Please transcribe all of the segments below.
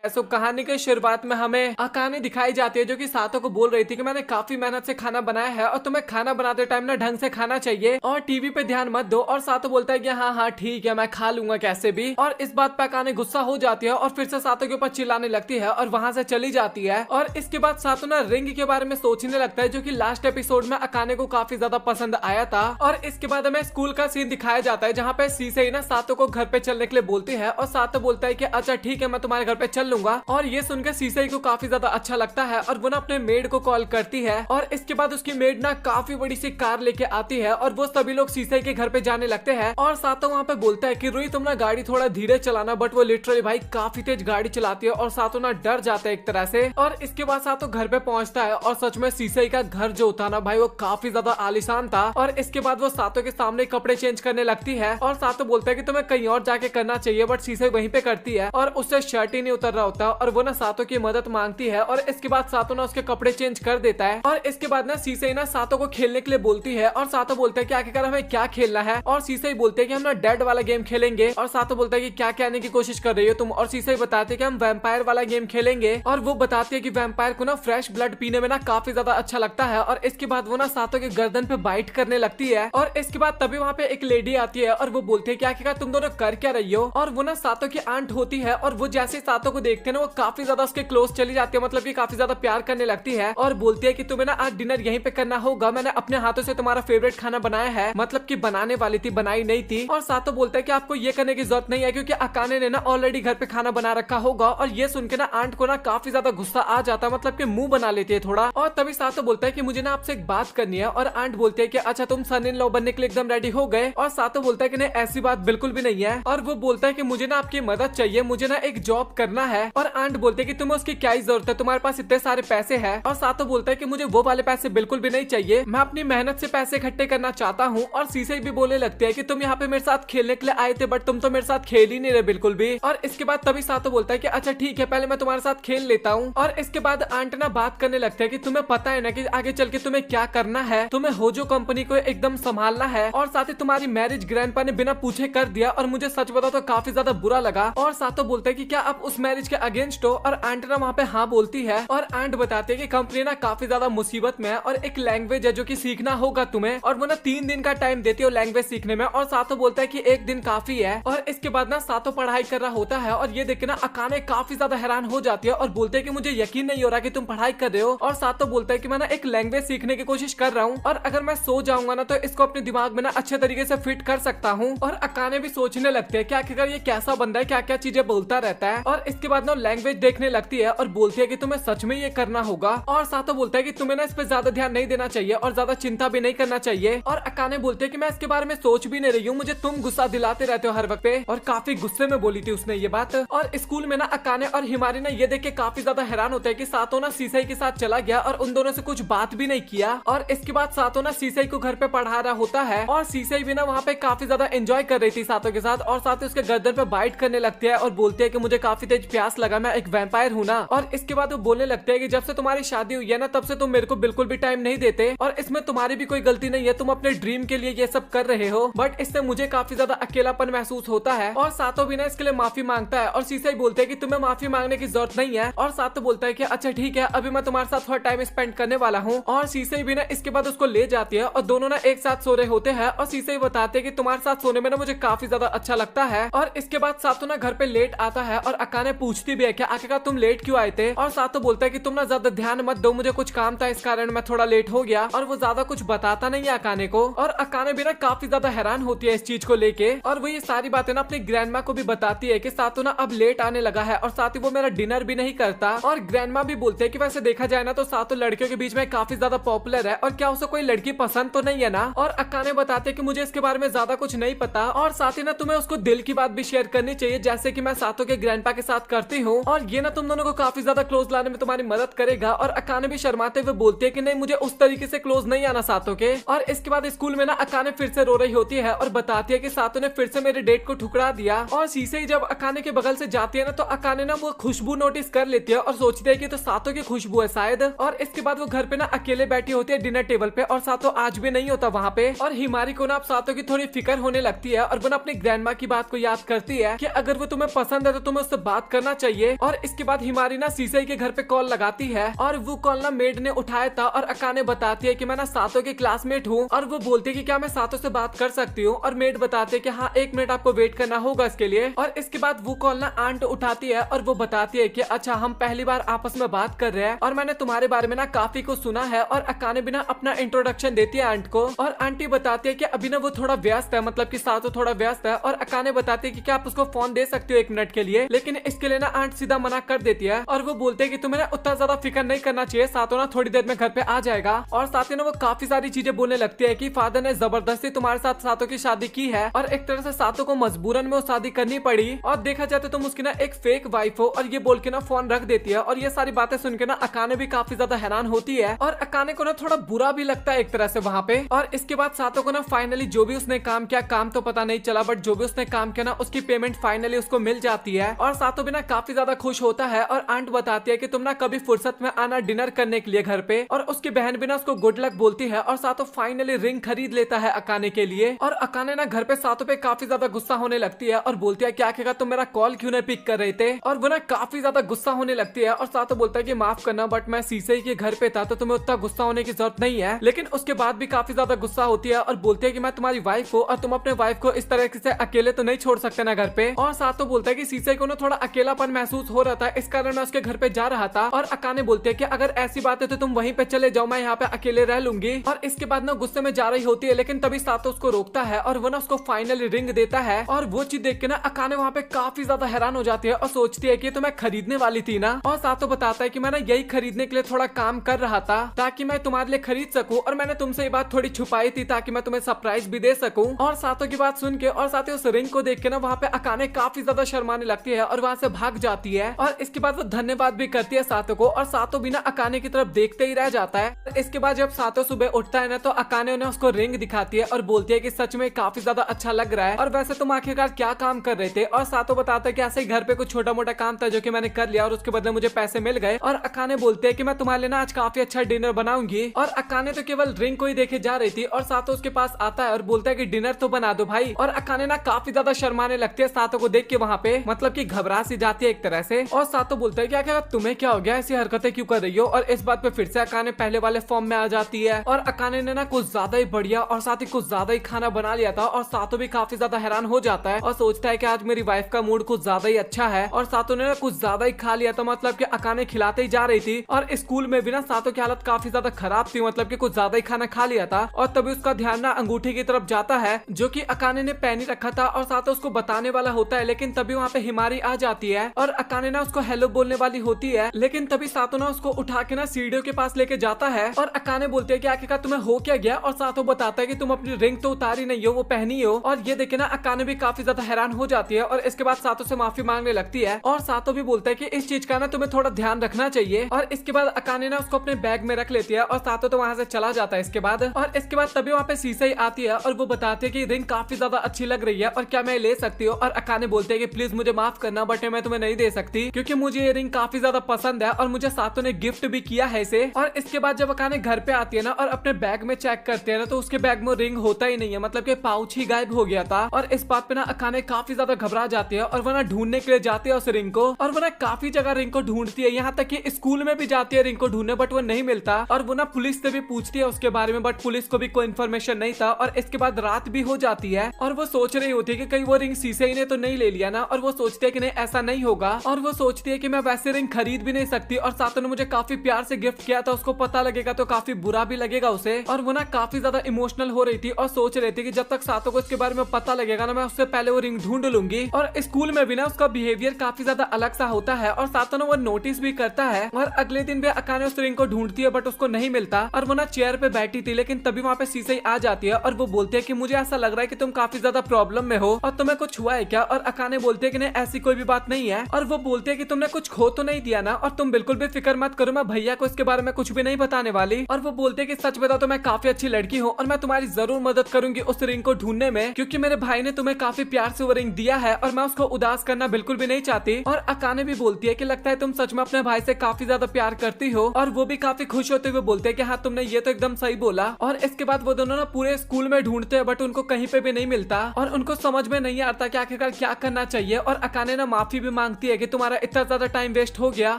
सो कहानी के शुरुआत में हमें अकाने दिखाई जाती है जो कि सातो को बोल रही थी कि मैंने काफी मेहनत से खाना बनाया है और तुम्हें खाना बनाते टाइम ना ढंग से खाना चाहिए और टीवी पे ध्यान मत दो। और सातो बोलता है कि हाँ हाँ ठीक है, मैं खा लूंगा कैसे भी। और इस बात पे अकाने गुस्सा हो जाती है और फिर से सातो के ऊपर चिल्लाने लगती है और वहां से चली जाती है। और इसके बाद सातो ना रिंग के बारे में सोचने लगता है जो कि लास्ट एपिसोड में अकाने को काफी ज्यादा पसंद आया था। और इसके बाद हमें स्कूल का सीन दिखाया जाता है जहाँ पे सीसे ना सातो को घर पे चलने के लिए बोलती है और सातो बोलता है कि अच्छा ठीक है, मैं तुम्हारे घर पे चल लूंगा। और ये सुनकर सीसे को काफी ज्यादा अच्छा लगता है और वो ना अपने मेड को कॉल करती है और इसके बाद उसकी मेड ना काफी बड़ी सी कार लेके आती है और वो सभी लोग सीसे के घर पे जाने लगते हैं। और सातो वहाँ पे बोलता है कि रुई तुम ना गाड़ी थोड़ा धीरे चलाना, बट वो लिटरली भाई काफी तेज गाड़ी चलाती है और सातो ना डर जाता है एक तरह से। और इसके बाद सातो घर पे पहुंचता है और सच में सीसे का घर जो था ना भाई वो काफी ज्यादा आलीशान था। और इसके बाद वो सातो के सामने कपड़े चेंज करने लगती है और सातो बोलता है कि तुम्हें कहीं और जाके करना चाहिए, बट सीसे वहीं पे करती है और उससे शर्ट ही नहीं उतर रहा होता और वो ना सातो की मदद मांगती है। और इसके बाद सातो ना उसके कपड़े चेंज कर देता है और इसके बाद ना सीसे ना सातो को खेलने के लिए बोलती है और सातो बोलता है कि आखिरकार हमें क्या खेलना है। और सीसे बोलते हैं कि हम ना डेड वाला गेम खेलेंगे और सातो बोलता है कि क्या कहने की कोशिश कर रही हो तुम। और सीसे बताते हैं कि हम वैम्पायर वाला गेम खेलेंगे और वो बताती है कि वैम्पायर को ना फ्रेश ब्लड पीने में ना काफी ज्यादा अच्छा लगता है। और इसके बाद वो ना सातो के गर्दन पे बाइट करने लगती है और इसके बाद तभी वहाँ पे एक लेडी आती है और वो बोलती है कि आखिरकार तुम दोनों कर क्या रही हो। और वो ना सातो की आंट होती है और वो जैसे सातो को देखते हैं ना वो काफी ज्यादा उसके क्लोज चली जाती है, मतलब कि काफी ज्यादा प्यार करने लगती है और बोलती है कि तुम्हें ना आज डिनर यहीं पे करना होगा, मैंने अपने हाथों से तुम्हारा फेवरेट खाना बनाया है, मतलब कि बनाने वाली थी, बनाई नहीं थी। और सातो बोलता है कि आपको ये करने की जरूरत नहीं है क्योंकि अकाने ने ना ऑलरेडी घर पे खाना बना रखा होगा। और ये सुन के ना आंट को ना काफी ज्यादा गुस्सा आ जाता, मतलब कि मुंह बना लेती है थोड़ा। और तभी सातो बोलता है कि मुझे ना आपसे एक बात करनी है और आंट बोलती है कि अच्छा तुम सन इन लॉ बनने के लिए एकदम रेडी हो गए। और सातो बोलता है कि नहीं ऐसी बात बिल्कुल भी नहीं है और वो बोलता है कि मुझे ना आपकी मदद चाहिए, मुझे ना एक जॉब करना है। और आंट बोलते है कि तुम्हें उसकी क्या जरूरत है, तुम्हारे पास इतने सारे पैसे हैं। और सातो बोलता है कि मुझे वो वाले पैसे बिल्कुल भी नहीं चाहिए, मैं अपनी मेहनत से पैसे इकट्ठे करना चाहता हूँ। और सीसे भी बोलने लगते हैं कि तुम यहाँ पे मेरे साथ खेलने के लिए आए थे बट तुम तो मेरे साथ खेल ही नहीं रहे बिल्कुल भी। और इसके बाद तभी सातो बोलता है कि अच्छा ठीक है, पहले मैं तुम्हारे साथ खेल लेता हूँ। और इसके बाद आंट ना बात करने लगता है कि तुम्हें पता है ना कि आगे चल के तुम्हें क्या करना है, तुम्हें होजो कंपनी को एकदम संभालना है। और साथ ही तुम्हारी मैरिज ग्रैंडपा ने बिना पूछे कर दिया और मुझे सच बता तो काफी ज्यादा बुरा लगा। और सातो बोलता है कि क्या आप उस मैरिज के अगेंस्ट हो। और आंट ना वहाँ पे हाँ बोलती है और आंट बताती है कि कंपनी ना काफी ज्यादा मुसीबत में है और एक लैंग्वेज है जो कि सीखना होगा तुम्हें। और वो ना 3 दिन का टाइम देती है लैंग्वेज सीखने में। और सातो बोलता है कि 1 दिन काफी है। और इसके बाद ना सातो पढ़ाई कर रहा होता है और ये देख के ना अकाने काफी ज्यादा हैरान हो जाती है और बोलते है कि मुझे यकीन नहीं हो रहा कि तुम पढ़ाई कर रहे हो। और सातो बोलता है कि मैं ना एक लैंग्वेज सीखने की कोशिश कर रहा हूँ और अगर मैं सो जाऊंगा ना तो इसको अपने दिमाग में ना अच्छे तरीके से फिट कर सकता हूँ। और अकाने भी सोचने लगते हैं कि आखिरकार ये कैसा बंदा है, क्या क्या चीजें बोलता रहता है। और इसके बाद ना लैंग्वेज देखने लगती है और बोलती है कि तुम्हें सच में ये करना होगा। और सातो बोलता है कि तुम्हें ना इस पे ज्यादा ध्यान नहीं देना चाहिए और ज्यादा चिंता भी नहीं करना चाहिए। और अकाने बोलते हैं कि मैं इसके बारे में सोच भी नहीं रही हूँ, मुझे तुम गुस्सा दिलाते रहते हो हर वक्त पे। और काफी गुस्से में बोली थी उसने ये बात। और स्कूल में ना अकाने और हिमारी ना ये देख के काफी ज्यादा हैरान होता है कि सातो ना सीसे के साथ चला गया और उन दोनों से कुछ बात भी नहीं किया। और इसके बाद सातो ना सीसे को घर पे पढ़ा रहा होता है और सीसे भी ना वहाँ पे काफी ज्यादा एंजॉय कर रही थी सातो के साथ। और साथ ही उसके गर्दन पे बाइट करने लगती है और बोलती है कि मुझे काफी तेज प्यास लगा, मैं एक वैम्पायर हूँ ना। और इसके बाद वो बोलने लगते हैं कि जब से तुम्हारी शादी हुई है ना तब से तुम मेरे को बिल्कुल भी टाइम नहीं देते और इसमें तुम्हारी भी कोई गलती नहीं है, तुम अपने ड्रीम के लिए ये सब कर रहे हो, बट इससे मुझे काफी ज्यादा अकेलापन महसूस होता है। और सातो भी ना इसके लिए माफी मांगता है और सीसे बोलते हैं कि तुम्हें माफी मांगने की जरूरत नहीं है। और सातो बोलता है कि अच्छा ठीक है, अभी मैं तुम्हारे साथ थोड़ा टाइम स्पेंड करने वाला हूँ। और सीसे भी ना इसके बाद उसको ले जाती है और दोनों ना एक साथ सो रहे होते हैं। और सीसे बताते हैं कि तुम्हारे साथ सोने में ना मुझे काफी ज्यादा अच्छा लगता है। और इसके बाद सातो ना घर पे लेट आता है और अकाने पूछती भी है कि आखिरकार तुम लेट क्यों आए थे। और सातो बोलता है कि तुम ना ज्यादा ध्यान मत दो, मुझे कुछ काम था इस कारण मैं थोड़ा लेट हो गया। और वो ज्यादा कुछ बताता नहीं है अकाने को। और अकाने भी ना काफी ज्यादा हैरान होती है इस चीज को लेके। और वो ये सारी बातें ना अपनी ग्रैंडमा को भी बताती है कि सातो ना अब लेट आने लगा है और साथ ही वो मेरा डिनर भी नहीं करता। और ग्रैंडमा भी बोलते हैं कि वैसे देखा जाए ना तो सातो लड़कियों के बीच में काफी ज्यादा पॉपुलर है और क्या उसे कोई लड़की पसंद तो नहीं है ना। और अकाने बताते हैं कि मुझे इसके बारे में ज्यादा कुछ नहीं पता और साथ ही ना तुम्हें उसको दिल की बात भी शेयर करनी चाहिए जैसे कि मैं सातो के ग्रैंडपा के साथ करती हूँ और ये ना तुम दोनों को काफी ज्यादा क्लोज लाने में तुम्हारी मदद करेगा। और अकाने भी शर्माते हुए बोलती है कि नहीं, मुझे उस तरीके से क्लोज नहीं आना सातो के। और इसके बाद स्कूल में ना अकाने फिर से रो रही होती है और बताती है कि सातो ने फिर से मेरे डेट को ठुकरा दिया। और सीसे ही जब अकाने के बगल से जाती है ना तो अकाने ना वो खुशबू नोटिस कर लेती है और सोचती है कि तो सातो की खुशबू है शायद। और इसके बाद वो घर पे ना अकेले बैठी होती है डिनर टेबल पे और सातो आज भी नहीं होता वहाँ पे। और हिमारी को ना अब सातो की थोड़ी फिक्र होने लगती है और वो ना अपनी ग्रैंडमा की बात को याद करती है कि अगर वो तुम्हें पसंद है तो तुम्हें उससे बात करना चाहिए। और इसके बाद हिमारी ना सीसई के घर पे कॉल लगाती है और वो कॉल ना मेड ने उठाया था और अकाने बताती है कि मैं ना सातो की क्लासमेट हूँ और वो बोलती है कि क्या मैं सातो से बात कर सकती हूँ और मेड बताते है कि हाँ 1 मिनट आपको वेट करना होगा इसके लिए। और इसके बाद वो कॉल ना आंट उठाती है और वो बताती है कि अच्छा हम पहली बार आपस में बात कर रहे हैं और मैंने तुम्हारे बारे में ना काफी कुछ सुना है। और अकाने भी ना अपना इंट्रोडक्शन देती है आंट को और आंटी बताती है कि अभी ना वो थोड़ा व्यस्त है, मतलब कि सातो थोड़ा व्यस्त है। और अकाने बताती है कि क्या आप उसको फोन दे सकते हो 1 मिनट के लिए, लेकिन इसके लिए ना आंट सीधा मना कर देती है और वो बोलते है कि तुम्हें ना उतना ज्यादा फिक्र नहीं करना चाहिए, सातो ना थोड़ी देर में घर पे आ जाएगा। और साथ ही ना वो काफी सारी चीजें बोलने लगती है कि फादर ने जबरदस्ती तुम्हारे साथ सातो की शादी की है और एक तरह से सातो को मजबूरन में वो शादी करनी पड़ी और देखा जाए तो तुम उसकी ना एक फेक वाइफ हो। और ये बोल के ना फोन रख देती है और ये सारी बातें सुन के ना अकाने भी काफी ज्यादा हैरान होती है और अकाने को ना थोड़ा बुरा भी लगता है एक तरह से वहाँ पे। और इसके बाद सातो को ना फाइनली जो भी उसने काम किया, काम तो पता नहीं चला बट जो भी उसने काम किया ना उसकी पेमेंट फाइनली उसको मिल जाती है और सातो भी ना काफी ज्यादा खुश होता है। और आंट बताती है कि तुम ना कभी फुर्सत में आना डिनर करने के लिए घर पे। और उसकी बहन भी ना उसको गुड लक बोलती है और सातो फाइनली रिंग खरीद लेता है अकाने के लिए। और अकाने ना घर पे सातो पे काफी ज्यादा गुस्सा होने लगती है और बोलती है क्या कहेगा तुम मेरा कॉल क्यों नहीं पिक कर रहे थे। और वो ना काफी ज्यादा गुस्सा होने लगती है और सातो बोलता है कि माफ करना बट मैं सीसई के घर पे था तो तुम्हें उतना गुस्सा होने की जरूरत नहीं है। लेकिन उसके बाद भी काफी ज्यादा गुस्सा होती है और बोलती है कि मैं तुम्हारी वाइफ हूँ और तुम अपने वाइफ को इस तरह से अकेले तो नहीं छोड़ सकते ना घर पे। और सातो बोलता है कि सीसई को ना थोड़ा अकेलापन महसूस हो रहा था, इस कारण मैं उसके घर पे जा रहा था। और अकाने बोलते है कि अगर ऐसी बात है तो तुम वहीं पे चले जाओ, मैं यहाँ पे अकेले रह लूंगी। और इसके बाद ना गुस्से में जा रही होती है लेकिन तभी सातो उसको रोकता है और वो ना उसको फाइनली रिंग देता है। और वो चीज देख के ना अकाने वहाँ पे काफी ज्यादा हैरान हो जाती है और सोचती है कि तो मैं खरीदने वाली थी ना। और सातो बताता है कि मैं ना यही खरीदने के लिए थोड़ा काम कर रहा था ताकि मैं तुम्हारे लिए खरीद सकूं और मैंने तुमसे ये बात थोड़ी छुपाई थी ताकि मैं तुम्हें सरप्राइज भी दे सकूं। और सातो की बात सुन के और साथ ही उस रिंग को देख के ना वहाँ पे अकाने काफी ज्यादा शर्माने लगती है और वहाँ से भाग जाती है। और इसके बाद वो धन्यवाद भी करती है सातो को और सातो बिना अकाने की तरफ देखते ही रह जाता है। इसके बाद जब सातो सुबह उठता है ना तो अकाने उन्हें उसको रिंग दिखाती है और बोलती है कि सच में काफी ज्यादा अच्छा लग रहा है और वैसे तुम आखिरकार क्या काम कर रहे थे। और सातो बताता है कि ऐसे ही घर पे कुछ छोटा मोटा काम था जो कि मैंने कर लिया और उसके बदले मुझे पैसे मिल गए। और अकाने बोलते हैं कि मैं तुम्हारे लिए ना आज काफी अच्छा डिनर बनाऊंगी। और अकाने तो केवल रिंग को ही देखे जा रही थी और सातो उसके पास आता है और बोलता है कि डिनर तो बना दो भाई। और अकाने ना काफी ज्यादा शर्माने लगती है सातो को देख के वहाँ पे, मतलब कि घबरा सी जाती है एक तरह से। और सातो बोलता है क्या तुम्हें क्या हो गया, ऐसी हरकतें क्यों कर रही हो। और इस बात पे फिर से अकाने पहले वाले फॉर्म में आ जाती है और अकाने ने ना कुछ ज्यादा ही बढ़िया और साथ ही कुछ ज्यादा ही खाना बना लिया था। और सातो भी काफी ज्यादा हैरान हो जाता है और सोचता है कि आज मेरी वाइफ का मूड कुछ ज्यादा ही अच्छा है। और सातो ने ना कुछ ज्यादा ही खा लिया था, मतलब कि अकाने खिलाते ही जा रही थी। और स्कूल में भी ना सातो की हालत काफी ज्यादा खराब थी, मतलब कि कुछ ज्यादा ही खाना खा लिया था। और तभी उसका ध्यान ना अंगूठी की तरफ जाता है जो कि अकाने ने पहनी रखा था और सातो उसको बताने वाला होता है। लेकिन तभी वहाँ पे हिमारी आ जाती है और अकाने ना उसको हेलो बोलने वाली होती है। लेकिन तभी सातो ना उसको उठा के ना सीढ़ियों के पास लेके जाता है और अकाने बोलते है कि आखिरकार तुम्हें हो क्या गया। और सातो बताता है कि तुम अपनी रिंग तो उतारी नहीं हो, वो पहनी हो। और ये देखे ना अकाने भी काफी ज्यादा हैरान हो जाती है और इसके बाद सातो से माफी मांगने लगती है। और सातो भी बोलता है कि इस चीज का ना तुम्हें थोड़ा ध्यान रखना चाहिए। और इसके बाद अकाने ना उसको अपने बैग में रख लेती है और सातो तो वहाँ से चला जाता है इसके बाद। और इसके बाद तभी वहाँ पे सीसई आती है और वो बताती है कि रिंग काफी ज्यादा अच्छी लग रही है और क्या मैं ले सकती हूँ। और अकाने बोलते हैं कि प्लीज मुझे माफ करना बट मैं तुम्हें नहीं दे सकती क्योंकि मुझे ये रिंग काफी ज्यादा पसंद है और मुझे सातो ने गिफ्ट भी किया है इसे। और इसके बाद जब अकाने घर पे आती है ना और अपने बैग में चेक करते हैं ना तो उसके बैग में रिंग होता ही नहीं है, मतलब कि पाउच ही गायब हो गया था। और इस बात पे ना अकाने काफी ज्यादा घबरा जाती है और वो ना ढूंढने के लिए जाती है उस रिंग को। और वो ना काफी जगह रिंग को ढूंढती है, यहाँ तक कि स्कूल में भी जाती है रिंग को ढूंढने बट वो नहीं मिलता। और वो ना पुलिस से भी पूछती है उसके बारे में बट पुलिस को भी कोई इन्फॉर्मेशन नहीं था। और इसके बाद रात भी हो जाती है और वो सोच रही होती है कि कहीं वो रिंग सीसई ने तो नहीं ले लिया ना। और वो सोचती है कि नहीं ऐसा नहीं होगा। और वो सोचती है कि मैं वैसे रिंग खरीद भी नहीं सकती और सातो ने मुझे काफी प्यार से गिफ्ट किया था, उसको पता लगेगा तो काफी बुरा भी लगेगा उसे। और वो ना काफी ज्यादा इमोशनल हो रही थी और सोच रही थी कि जब तक सातो को इसके बारे में पता लगेगा ना मैं उससे पहले वो रिंग ढूंढ लूंगी। और स्कूल में भी ना उसका बिहेवियर काफी ज्यादा अलग सा होता है और सातो ने वो नोटिस भी करता है। और अगले दिन भी अकाने उस रिंग को ढूंढती है बट उसको नहीं मिलता। और वो ना चेयर पे बैठी थी लेकिन तभी वहाँ पे सीसई आ जाती है और वो बोलते हैं कि मुझे ऐसा लग रहा है कि तुम काफी ज्यादा प्रॉब्लम में हो और तुम्हें कुछ हुआ है क्या। और अकाने बोलते हैं कि नहीं ऐसी कोई भी बात नहीं है। और वो बोलते हैं कि तुमने कुछ खो तो नहीं दिया ना और तुम बिल्कुल भी फिक्र मत करो, मैं भैया को इसके बारे में कुछ भी नहीं बताने वाली। और वो बोलते हैं कि सच बताओ तो मैं काफी अच्छी लड़की हूँ और मैं तुम्हारी जरूर मदद करूंगी उस रिंग को ढूंढने में क्योंकि मेरे भाई ने तुम्हें काफी प्यार से वो रिंग दिया है और मैं उसको उदास करना बिल्कुल भी नहीं चाहती। और अकाने भी बोलती है कि लगता है तुम सच में अपने भाई से काफी ज्यादा प्यार करती हो। और वो भी काफी खुश होते हुए बोलते हैं कि हाँ तुमने ये तो एकदम सही बोला। और इसके बाद वो दोनों ना पूरे स्कूल में ढूंढते हैं बट उनको कहीं पे भी नहीं मिलता और उनको समझ में नहीं आता कि आखिरकार क्या करना चाहिए। और अकाने ना माफी भी मांगती है कि तुम्हारा इतना ज्यादा टाइम वेस्ट हो गया।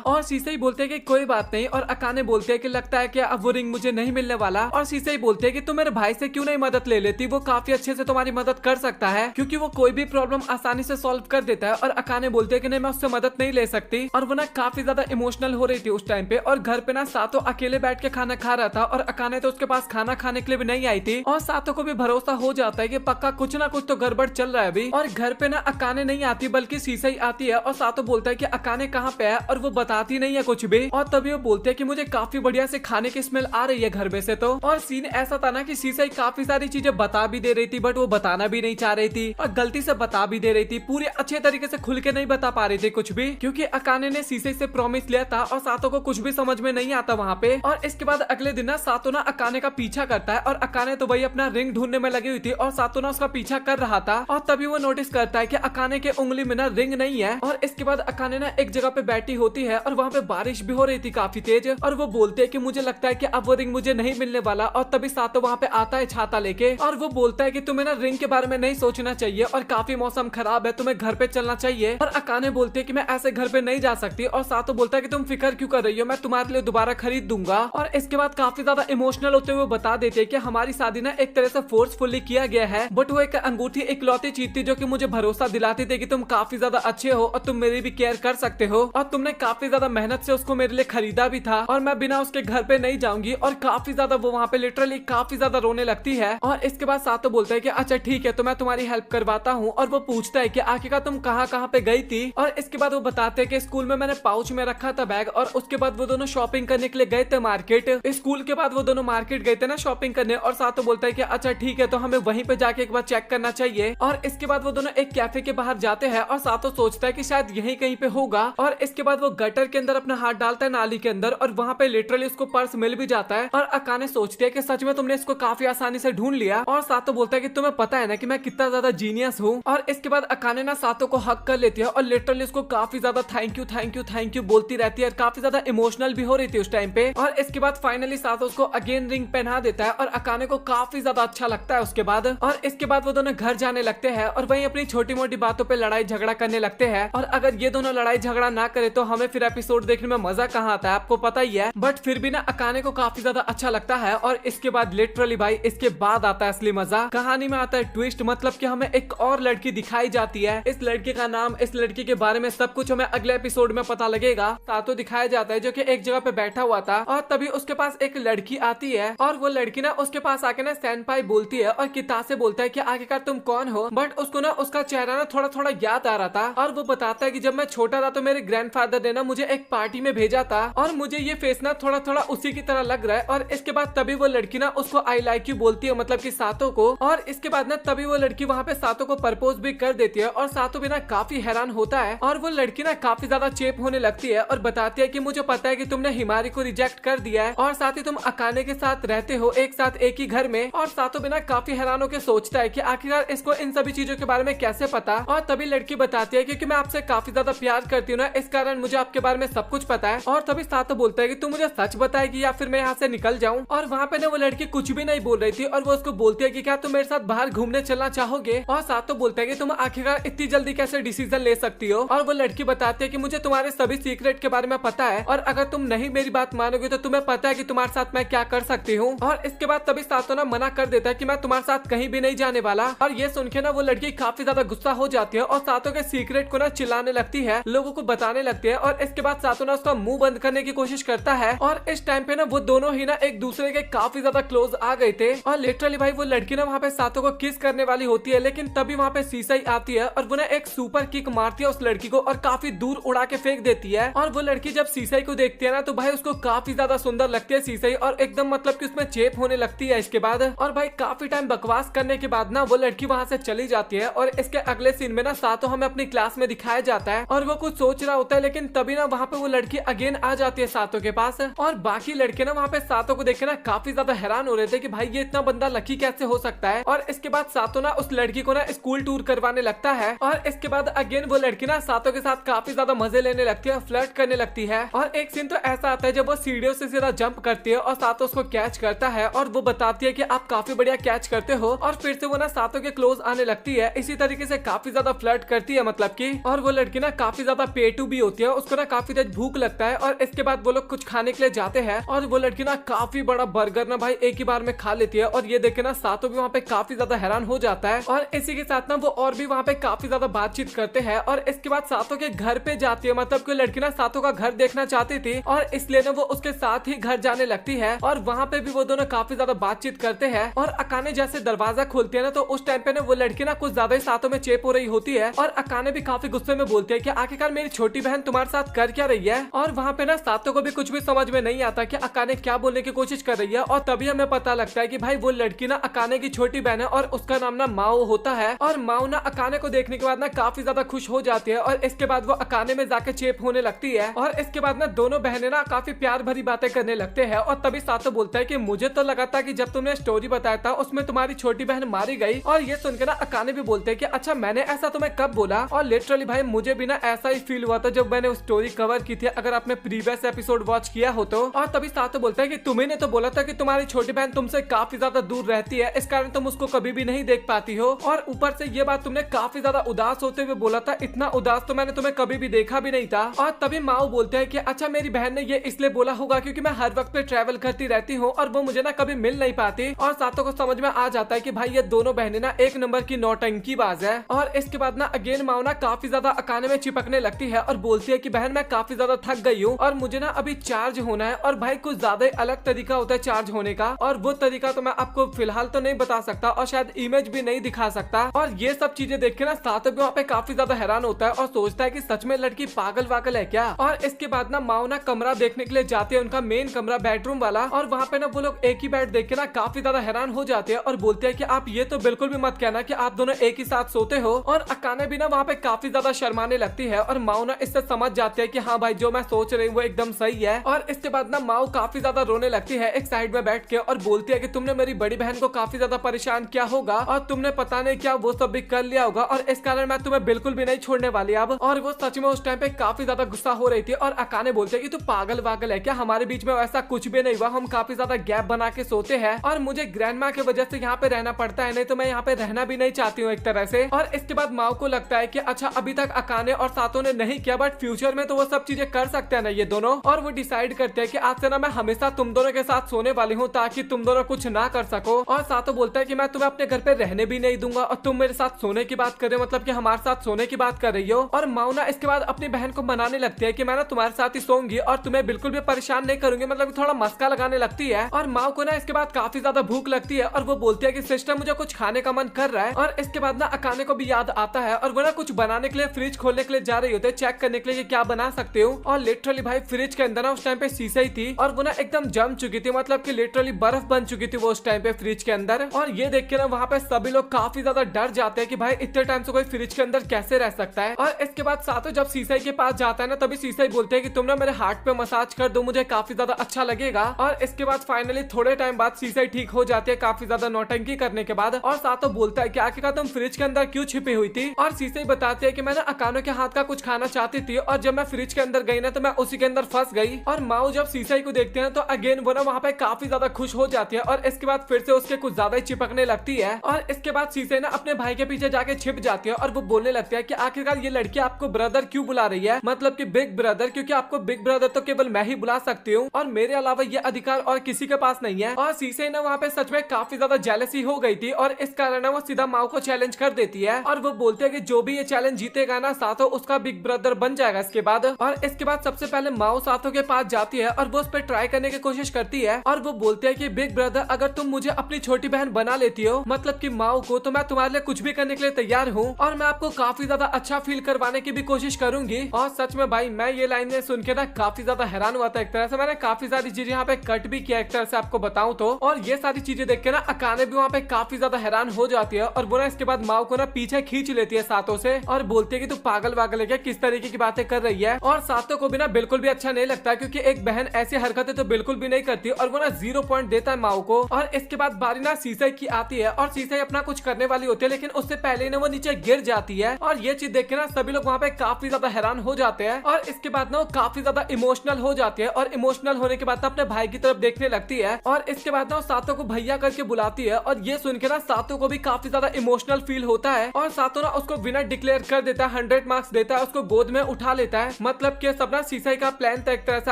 और शीशे बोलते हैं कि कोई बात नहीं। और अकाने बोलते हैं कि लगता है कि अब वो रिंग मुझे नहीं मिलने वाला। और शीशे बोलते हैं कि तुम मेरे भाई से क्यों नहीं मदद ले लेती, वो काफी अच्छे से तुम्हारी मदद कर सकता है क्योंकि वो कोई भी प्रॉब्लम आसानी से सॉल्व कर देता है। और अकाने बोलते हैं कि नहीं, मैं उससे मदद नहीं ले सकती। और वो ना काफी ज्यादा इमोशनल हो रही थी उस टाइम पे। और घर पे ना सातो अकेले बैठ के खाना खा रहा था और अकाने तो उसके पास खाना खाने के लिए भी नहीं आई थी। और सातो को भी भरोसा हो जाता है कि पक्का कुछ ना कुछ तो गड़बड़ चल रहा है अभी। और घर पे ना अकाने नहीं आती बल्कि शीशा ही आती है। और सातो बोलता है कि अकाने कहाँ पे है और वो बताती नहीं है कुछ भी। और तभी वो बोलते हैं कि मुझे काफी बढ़िया से खाने की स्मेल आ रही है घर में से तो। और सीन ऐसा था ना कि शीशा ही काफी सारी चीजें बता भी दे रही थी बट वो बताना भी नहीं चाह रही थी और गलती से बता भी दे रही थी। पूरे अच्छे तरीके से खुल के नहीं बता पा रही थी कुछ भी क्योंकि अकाने ने शीशे से प्रॉमिस लिया था और सातो को कुछ भी समझ में नहीं आता वहाँ पे। और इसके बाद अगले दिन ना सातो ना अकाने का पीछा करता है और अकाने तो वही अपना रिंग ढूंढने में लगी हुई थी और सातो ना उसका पीछा कर रहा था। और तभी वो नोटिस करता है कि अकाने के उंगली में ना रिंग नहीं है। और इसके बाद अकाने ना एक जगह पे बैठी होती है और वहाँ पे बारिश भी हो रही थी काफी तेज। और वो बोलते हैं कि मुझे लगता है कि अब वो रिंग मुझे नहीं मिलने वाला। और तभी सातो वहाँ पे आता है छाता लेके और वो बोलता है कि तुम्हें ना रिंग के बारे में नहीं सोचना चाहिए और काफी मौसम खराब है, तुम्हें घर पे चलना चाहिए। और अकाने बोलते है कि मैं ऐसे घर पे नहीं जा सकती। और सातो बोलता है कि तुम फिक्र क्यों कर रही हो, मैं तुम्हारे लिए दोबारा खरीद दूंगा। और इसके बाद काफी ज्यादा इमोशनल होते हुए बता देते हैं कि हमारी शादी ना एक तरह से फोर्सफुली किया गया है बट वो एक अंगूठी इकलौती चीज थी जो कि मुझे भरोसा दिलाती थी कि तुम काफी ज्यादा अच्छे हो और तुम मेरी भी केयर कर सकते हो। और तुमने काफी ज्यादा मेहनत से उसको मेरे लिए खरीदा भी था और मैं बिना उसके घर पे नहीं जाऊंगी। और काफी ज्यादा वो वहाँ पे लिटरली काफी ज्यादा रोने लगती है। और इसके बाद सातो बोलता है कि अच्छा ठीक है तो मैं तुम्हारी हेल्प करवाता हूँ। और वो पूछता है कि आखिरकार तुम कहाँ पे गई थी। और इसके बाद वो बताते हैं कि स्कूल में मैंने पाउच में रखा था बैग और उसके बाद वो दोनों शॉपिंग करने के लिए गए थे मार्केट। स्कूल के बाद वो दोनों मार्केट गए थे ना शॉपिंग करने। और सातो बोलता है कि अच्छा ठीक है तो हमें वहीं पे जाके एक बार चेक करना चाहिए। और इसके बाद वो दोनों एक कैफे के बाहर जाते हैं और सातो सोचता है कि शायद यहीं कहीं पे होगा। और इसके बाद वो गटर के अंदर अपना हाथ डालता है नाली के अंदर और वहाँ पे लिटरली उसको पर्स मिल भी जाता है। और अकाने सोचती है कि सच में तुमने इसको काफी आसानी से ढूंढ लिया। और सातो बोलता है कि तुम्हें पता है ना कि मैं कितना ज्यादा जीनियस हूँ। और इसके बाद अकाने ना सातो को हक कर लेती है और लिटरली उसको काफी ज्यादा thank you thank you thank you बोलती रहती है और काफी ज्यादा इमोशनल भी हो रही थी उस टाइम पे। और इसके बाद फाइनली सातो उसको अगेन रिंग पहना देता है और अकाने को काफी ज्यादा अच्छा लगता है उसके बाद। और इसके बाद वो दोनों घर जाने लगते हैं और वहीं अपनी छोटी मोटी बातों पे लड़ाई झगड़ा करने लगते हैं। और अगर ये दोनों लड़ाई झगड़ा ना करे तो हमें फिर एपिसोड देखने में मजा कहाँ आता है, आपको पता ही है। बट फिर भी ना अकाने को काफी ज्यादा अच्छा लगता है। और इसके बाद लिटरली भाई इसके बाद आता है असली मजा। कहानी में आता है ट्विस्ट, मतलब कि हमें एक और लड़की दिखाई जाती है। इस लड़की का नाम, इस लड़की के बारे में सब कुछ हमें अगले एपिसोड में पता लगेगा। सातो दिखाया जाता है जो कि एक जगह पे बैठा हुआ था और तभी उसके पास एक लड़की आती है और वो लड़की ना उसके पास आके ना सेनपाई बोलती है और किता से बोलता है कि आखिरकार तुम कौन हो। बट उसको ना उसका चेहरा ना थोड़ा थोड़ा याद आ रहा था और वो बताता है कि जब मैं छोटा था तो मेरे ग्रैंडफादर ने ना मुझे एक पार्टी में भेजा था और मुझे ये फेस ना थोड़ा थोड़ा उसी की तरह लग रहा है। और इसके बाद तभी वो लड़की ना उसको आई लाइक यू बोलती है, मतलब कि सातो को। और इसके बाद ना तभी वो लड़की वहाँ पे सातो को प्रपोज भी कर देती है और सातो भी ना काफी हैरान होता है। और वो लड़की ना काफी ज्यादा चेप होने लगती है और बताती है कि मुझे पता है कि तुमने हिमारी को रिजेक्ट कर दिया है और साथ ही तुम अकाने के साथ रहते हो एक साथ एक ही घर में। और सातो बिना काफी हैरान होकर सोचता है कि आखिरकार इसको इन सभी चीजों के बारे में कैसे पता। और तभी लड़की बताती है क्योंकि मैं आपसे काफी ज्यादा प्यार करती हूँ ना, इस कारण मुझे आपके बारे में सब कुछ पता है। और तभी सातो बोलता है कि तू मुझे सच बताएगी या फिर मैं यहाँ से निकल जाऊँ। और वहाँ पे ना वो लड़की कुछ भी नहीं बोल रही थी और वो उसको बोलती है कि क्या तुम मेरे साथ बाहर घूमने चलना चाहोगे। और सातो बोलता है कि तुम आखिरकार इतनी जल्दी कैसे डिसीजन ले सकती हो। और वो लड़की बताती है कि मुझे तुम्हारे सभी सीक्रेट के बारे में पता है और अगर तुम नहीं मेरी बात मानोगे तो तुम्हें पता है कि तुम्हारे साथ मैं क्या कर सकती हूँ। और इसके बाद तभी सातो ना मना कर देता है कि मैं तुम्हारे साथ कहीं भी नहीं जाने वाला। और ये सुन के ना वो लड़की काफी ज्यादा गुस्सा हो जाती है और सातो के सीक्रेट को ना चिल्लाने लगती है, लोगों को बताने लगती है। और इसके बाद सातो ना उसका मुंह बंद करने की कोशिश करता है। और इस टाइम पे ना वो दोनों ही ना एक दूसरे के काफी ज्यादा क्लोज आ गए थे। और लिटरली भाई वो लड़की ना वहाँ पे सातो को किस करने वाली होती है, लेकिन तभी वहाँ पे शीशा ही आती है और वो ना एक सुपर किक मारती है उस लड़की को और काफी दूर उड़ा के फेंक देती है। और वो लड़की जब शीशा को देखती है ना तो भाई उसको काफी ज्यादा सुंदर लगती है शीशा और एकदम मतलब कि उसमें चेप होने लगती है इसके बाद। और भाई काफी टाइम बकवास करने के बाद ना वो लड़की वहाँ से चली जाती है। और इसके अगले सीन में ना सातो हमें अपनी क्लास में दिखाया जाता है और वो कुछ सोच रहा होता है, लेकिन तभी ना वहाँ पे वो लड़की अगेन आ जाती है सातो के पास। और बाकी लड़के ना वहाँ पे सातो को देख के ना काफी ज्यादा हैरान हो रहे थे कि भाई ये इतना बंदा लकी कैसे हो सकता है। और इसके बाद सातो ना उस लड़की को ना स्कूल टूर करवाने लगता है। और इसके बाद अगेन वो लड़की ना सातो के साथ काफी ज्यादा मजे लेने लगती है, फ्लर्ट करने लगती है। और एक सीन तो ऐसा आता है जब वो सीढ़ियों से सीधा जंप करती है और सातो उसको कैच करता है और वो बताती है कि आप काफी बढ़िया कैच करते हो। और फिर से वो ना सातो के क्लोज आने लगती है, इसी तरीके से काफी ज्यादा फ्लर्ट करती है मतलब की। और वो वो लड़की ना काफी ज्यादा पेटू भी होती है, उसको ना काफी तेज भूख लगता है और इसके बाद वो लोग कुछ खाने के लिए जाते हैं और वो लड़की ना काफी बड़ा बर्गर ना भाई एक ही बार में खा लेती है और ये देखे ना सातों भी वहाँ पे काफी ज्यादा हैरान हो जाता है और इसी के साथ ना वो और भी वहाँ पे काफी ज्यादा बातचीत करते हैं और इसके बाद सातों के घर पे जाती है, मतलब कि लड़की ना सातों का घर देखना चाहती थी और इसलिए ना वो उसके साथ ही घर जाने लगती है और वहाँ पे भी वो दोनों काफी ज्यादा बातचीत करते हैं और अकाने जैसे दरवाजा खोलती है ना तो उस टाइम पे ना वो लड़की ना कुछ ज्यादा ही सातों में चेप हो रही होती है और अकाने भी काफी गुस्से में बोलती है कि आखिरकार मेरी छोटी बहन तुम्हारे साथ कर क्या रही है। और वहाँ पे ना सातों को भी कुछ भी समझ में नहीं आता कि अकाने क्या बोलने की कोशिश कर रही है और तभी हमें पता लगता है कि भाई वो लड़की ना अकाने की छोटी बहन है और उसका नाम ना माओ होता है और माओ ना अकाने को देखने के बाद ना काफी ज्यादा खुश हो जाती है और इसके बाद वो अकाने में जाके चेप होने लगती है और इसके बाद ना दोनों बहनें ना काफी प्यार भरी बातें करने लगते हैं और तभी सातों बोलता है कि मुझे तो लगा था कि जब तुमने स्टोरी बताया था उसमें तुम्हारी छोटी बहन मारी गई। और ये सुनकर ना अकाने भी बोलते हैं कि अच्छा मैंने ऐसा तुम्हें कब बोला। और लिटरली भाई मुझे भी ना ऐसा ही फील हुआ था जब मैंने स्टोरी कवर की थी, अगर आपने प्रीवियस एपिसोड वॉच किया हो तो। और तभी सातों बोलता है कि तुम्हें ने तो बोला था कि तुम्हारी छोटी बहन तुमसे काफी ज्यादा दूर रहती है, इस कारण तुम उसको कभी भी नहीं देख पाती हो और ऊपर से ये बात तुमने काफी ज्यादा उदास होते हुए बोला था, इतना उदास तो मैंने तुम्हें कभी भी देखा भी नहीं था। और तभी माओ बोलते हैं कि अच्छा मेरी बहन ने ये इसलिए बोला होगा क्योंकि मैं हर वक्त पे ट्रैवल करती रहती हूँ और वो मुझे ना कभी मिल नहीं पाती। और सातों को समझ में आ जाता है कि भाई ये दोनों बहनें ना एक नंबर की नौटंकीबाज है। और इसके बाद ना अगेन माओ ना काफी ज्यादा अकाने में चिपकने लगती है और बोलती है कि बहन मैं काफी ज्यादा थक गई हूँ और मुझे ना अभी चार्ज होना है। और भाई कुछ ज्यादा ही अलग तरीका होता है चार्ज होने का और वो तरीका तो मैं आपको फिलहाल तो नहीं बता सकता और शायद इमेज भी नहीं दिखा सकता। और ये सब चीजें देख के ना सातों भी वहाँ पे काफी ज्यादा हैरान होता है और सोचता है कि सच में लड़की पागल वागल है क्या। और इसके बाद ना माओ ना कमरा देखने के लिए जाती है, उनका मेन कमरा बेडरूम वाला, और वहाँ पे ना वो लोग एक ही बेड देख के ना काफी ज्यादा हैरान हो जाते हैं और बोलते हैं कि आप ये तो बिल्कुल भी मत कहना कि आप दोनों एक ही साथ सोते हो। और अकाने भी ना वहाँ पे काफी ज्यादा शर्माने लगती है और माओ ना इससे समझ जाते हैं कि हाँ भाई जो मैं सोच रही हूँ वो एकदम सही है। और इसके बाद ना माओ काफी ज्यादा रोने लगती है एक साइड में बैठ के और बोलती है कि तुमने मेरी बड़ी बहन को काफी ज्यादा परेशान किया होगा और तुमने पता नहीं क्या वो सब भी कर लिया होगा और इस कारण मैं तुम्हें बिल्कुल भी नहीं छोड़ने वाली अब। और वो सच में उस टाइम पे काफी ज्यादा गुस्सा हो रही थी और अकाने बोलते हैं कि तू पागल वागल है क्या, हमारे बीच में ऐसा कुछ भी नहीं हुआ, हम काफी ज्यादा गैप बना के सोते हैं और मुझे ग्रैंडमा की वजह से यहाँ पे रहना पड़ता है, नहीं तो मैं यहाँ पे रहना भी नहीं चाहती हूँ एक तरह से। और इसके बाद माओ को लगता है कि अच्छा अभी तक अकाने और सातों ने नहीं किया बट फ्यूचर में तो वो सब चीजें कर सकते हैं ना ये दोनों। और वो डिसाइड करते हैं कि आज से ना मैं हमेशा तुम दोनों के साथ सोने वाली हूँ ताकि तुम दोनों कुछ ना कर सको। और सातों बोलता है कि मैं तुम्हें अपने घर पे रहने भी नहीं दूंगा और तुम मेरे साथ सोने की बात कर रहे हो, मतलब कि हमारे साथ सोने की बात कर रही हो। और माओ ना इसके बाद अपनी बहन को मनाने लगती है कि मैं ना तुम्हारे साथ ही सोऊंगी और तुम्हें बिल्कुल भी परेशान नहीं करूंगी, मतलब थोड़ा मस्का लगाने लगती है। और माओ को ना इसके बाद काफी ज्यादा भूख लगती है और वो बोलती है कि सिस्टर मुझे कुछ खाने का मन कर रहा है। और इसके बाद ना अकाने को भी याद आता है और वो ना कुछ बनाने के लिए फ्रिज खोलने के लिए जा रही होती है, चेक करने के लिए क्या बना सकते हो। और लिटरली भाई फ्रिज के अंदर ना उस टाइम पे शीशा ही थी और वो ना एकदम जम चुकी थी, मतलब कि लिटरली बर्फ बन चुकी थी वो उस टाइम पे फ्रिज के अंदर। और ये देख के ना वहाँ पे सभी लोग काफी ज्यादा डर जाते हैं कि भाई इतने टाइम से कोई फ्रिज के अंदर कैसे रह सकता है। और इसके बाद सातों जब सीसाई के पास जाता है ना तभी सीसाई बोलते हैं कि तुम ना मेरे हार्ट पे मसाज कर दो, मुझे काफी ज्यादा अच्छा लगेगा। और इसके बाद फाइनली थोड़े टाइम बाद सीसाई ठीक हो जाती है काफी ज्यादा नौटंकी करने के बाद। और सातों बोलता है कि आखिरकार तुम फ्रिज के अंदर क्यों छिपी हुई थी। और सीसाई बताती है कि मैं ना अकानो के हाथ का कुछ खाना चाहती थी और जब मैं फ्रिज के अंदर गई ना तो मैं उसी के अंदर फंस गई। और माओ जब सीसाई को देखते हैं तो अगेन वो ना वहाँ पे काफी ज्यादा खुश हो जाती है और इसके बाद फिर से उसके कुछ ज्यादा ही चिपकने लगती है। और इसके बाद सीसाई ना अपने भाई के पीछे जाके छिप जाती है और वो बोलने लगती है कि आखिरकार ये लड़की आपको ब्रदर क्यों बुला रही है, मतलब कि बिग ब्रदर, क्योंकि आपको बिग ब्रदर तो केवल मैं ही बुला सकती हूँ और मेरे अलावा ये अधिकार और किसी के पास नहीं है। और सीसाई ना वहाँ पे सच में काफी ज्यादा जेलसी हो गई थी और इस कारण वो सीधा माओ को चैलेंज कर देती है और वो बोलते हैं कि जो भी ये चैलेंज जीतेगा ना साथों उसका बिग ब्रदर बन जाएगा इसके बाद। और इसके बाद सबसे पहले माओ साथों के पास जाती है और वो उस पर ट्राई करने की कोशिश करती है और वो बोलते हैं कि बिग ब्रदर अगर तुम मुझे अपनी छोटी बहन बना लेती हो, मतलब कि माओ को, तो मैं तुम्हारे लिए कुछ भी करने के लिए तैयार हूँ और मैं आपको काफी ज्यादा अच्छा फील करवाने की भी कोशिश करूंगी। और सच में भाई मैं ये लाइनें सुन के ना काफी ज्यादा हैरान हुआ था, एक तरह से मैंने काफी सारी चीजें यहाँ पे कट भी किया एक तरह से आपको बताऊं तो। और ये सारी चीजें देख के ना अकाने भी वहाँ पे काफी ज्यादा हैरान हो जाती है और वो ना इसके बाद माओ को ना पीछे खींच लेती है सातों से और बोलती है कि तू पागल वागल है क्या, किस तरीके की बातें कर रही है। और सातों को भी ना बिल्कुल भी अच्छा नहीं लगता क्योंकि एक बहन ऐसी हरकतें तो बिल्कुल भी नहीं करती और वो ना 0 पॉइंट देता है माओ को। और इसके बाद बारी ना सीसाई की आती है और सीसाई अपना कुछ करने वाली होती है लेकिन उससे पहले ना वो नीचे गिर जाती है और ये चीज देख के ना सभी लोग वहाँ पे काफी ज्यादा हैरान हो जाते हैं। और इसके बाद ना वो काफी ज्यादा इमोशनल हो जाती है और इमोशनल होने के बाद अपने भाई की तरफ देखने लगती है और इसके बाद ना वो सातों को भैया करके बुलाती है और ये सुन के ना सातों को भी काफी ज्यादा इमोशनल फील होता है और सातों ना उसको विनर डिक्लेयर कर देता है 100 मार्क्स देता है, उसको गोद में उठा लेता है। मतलब कि सबना सीसई का प्लान था एक तरह से।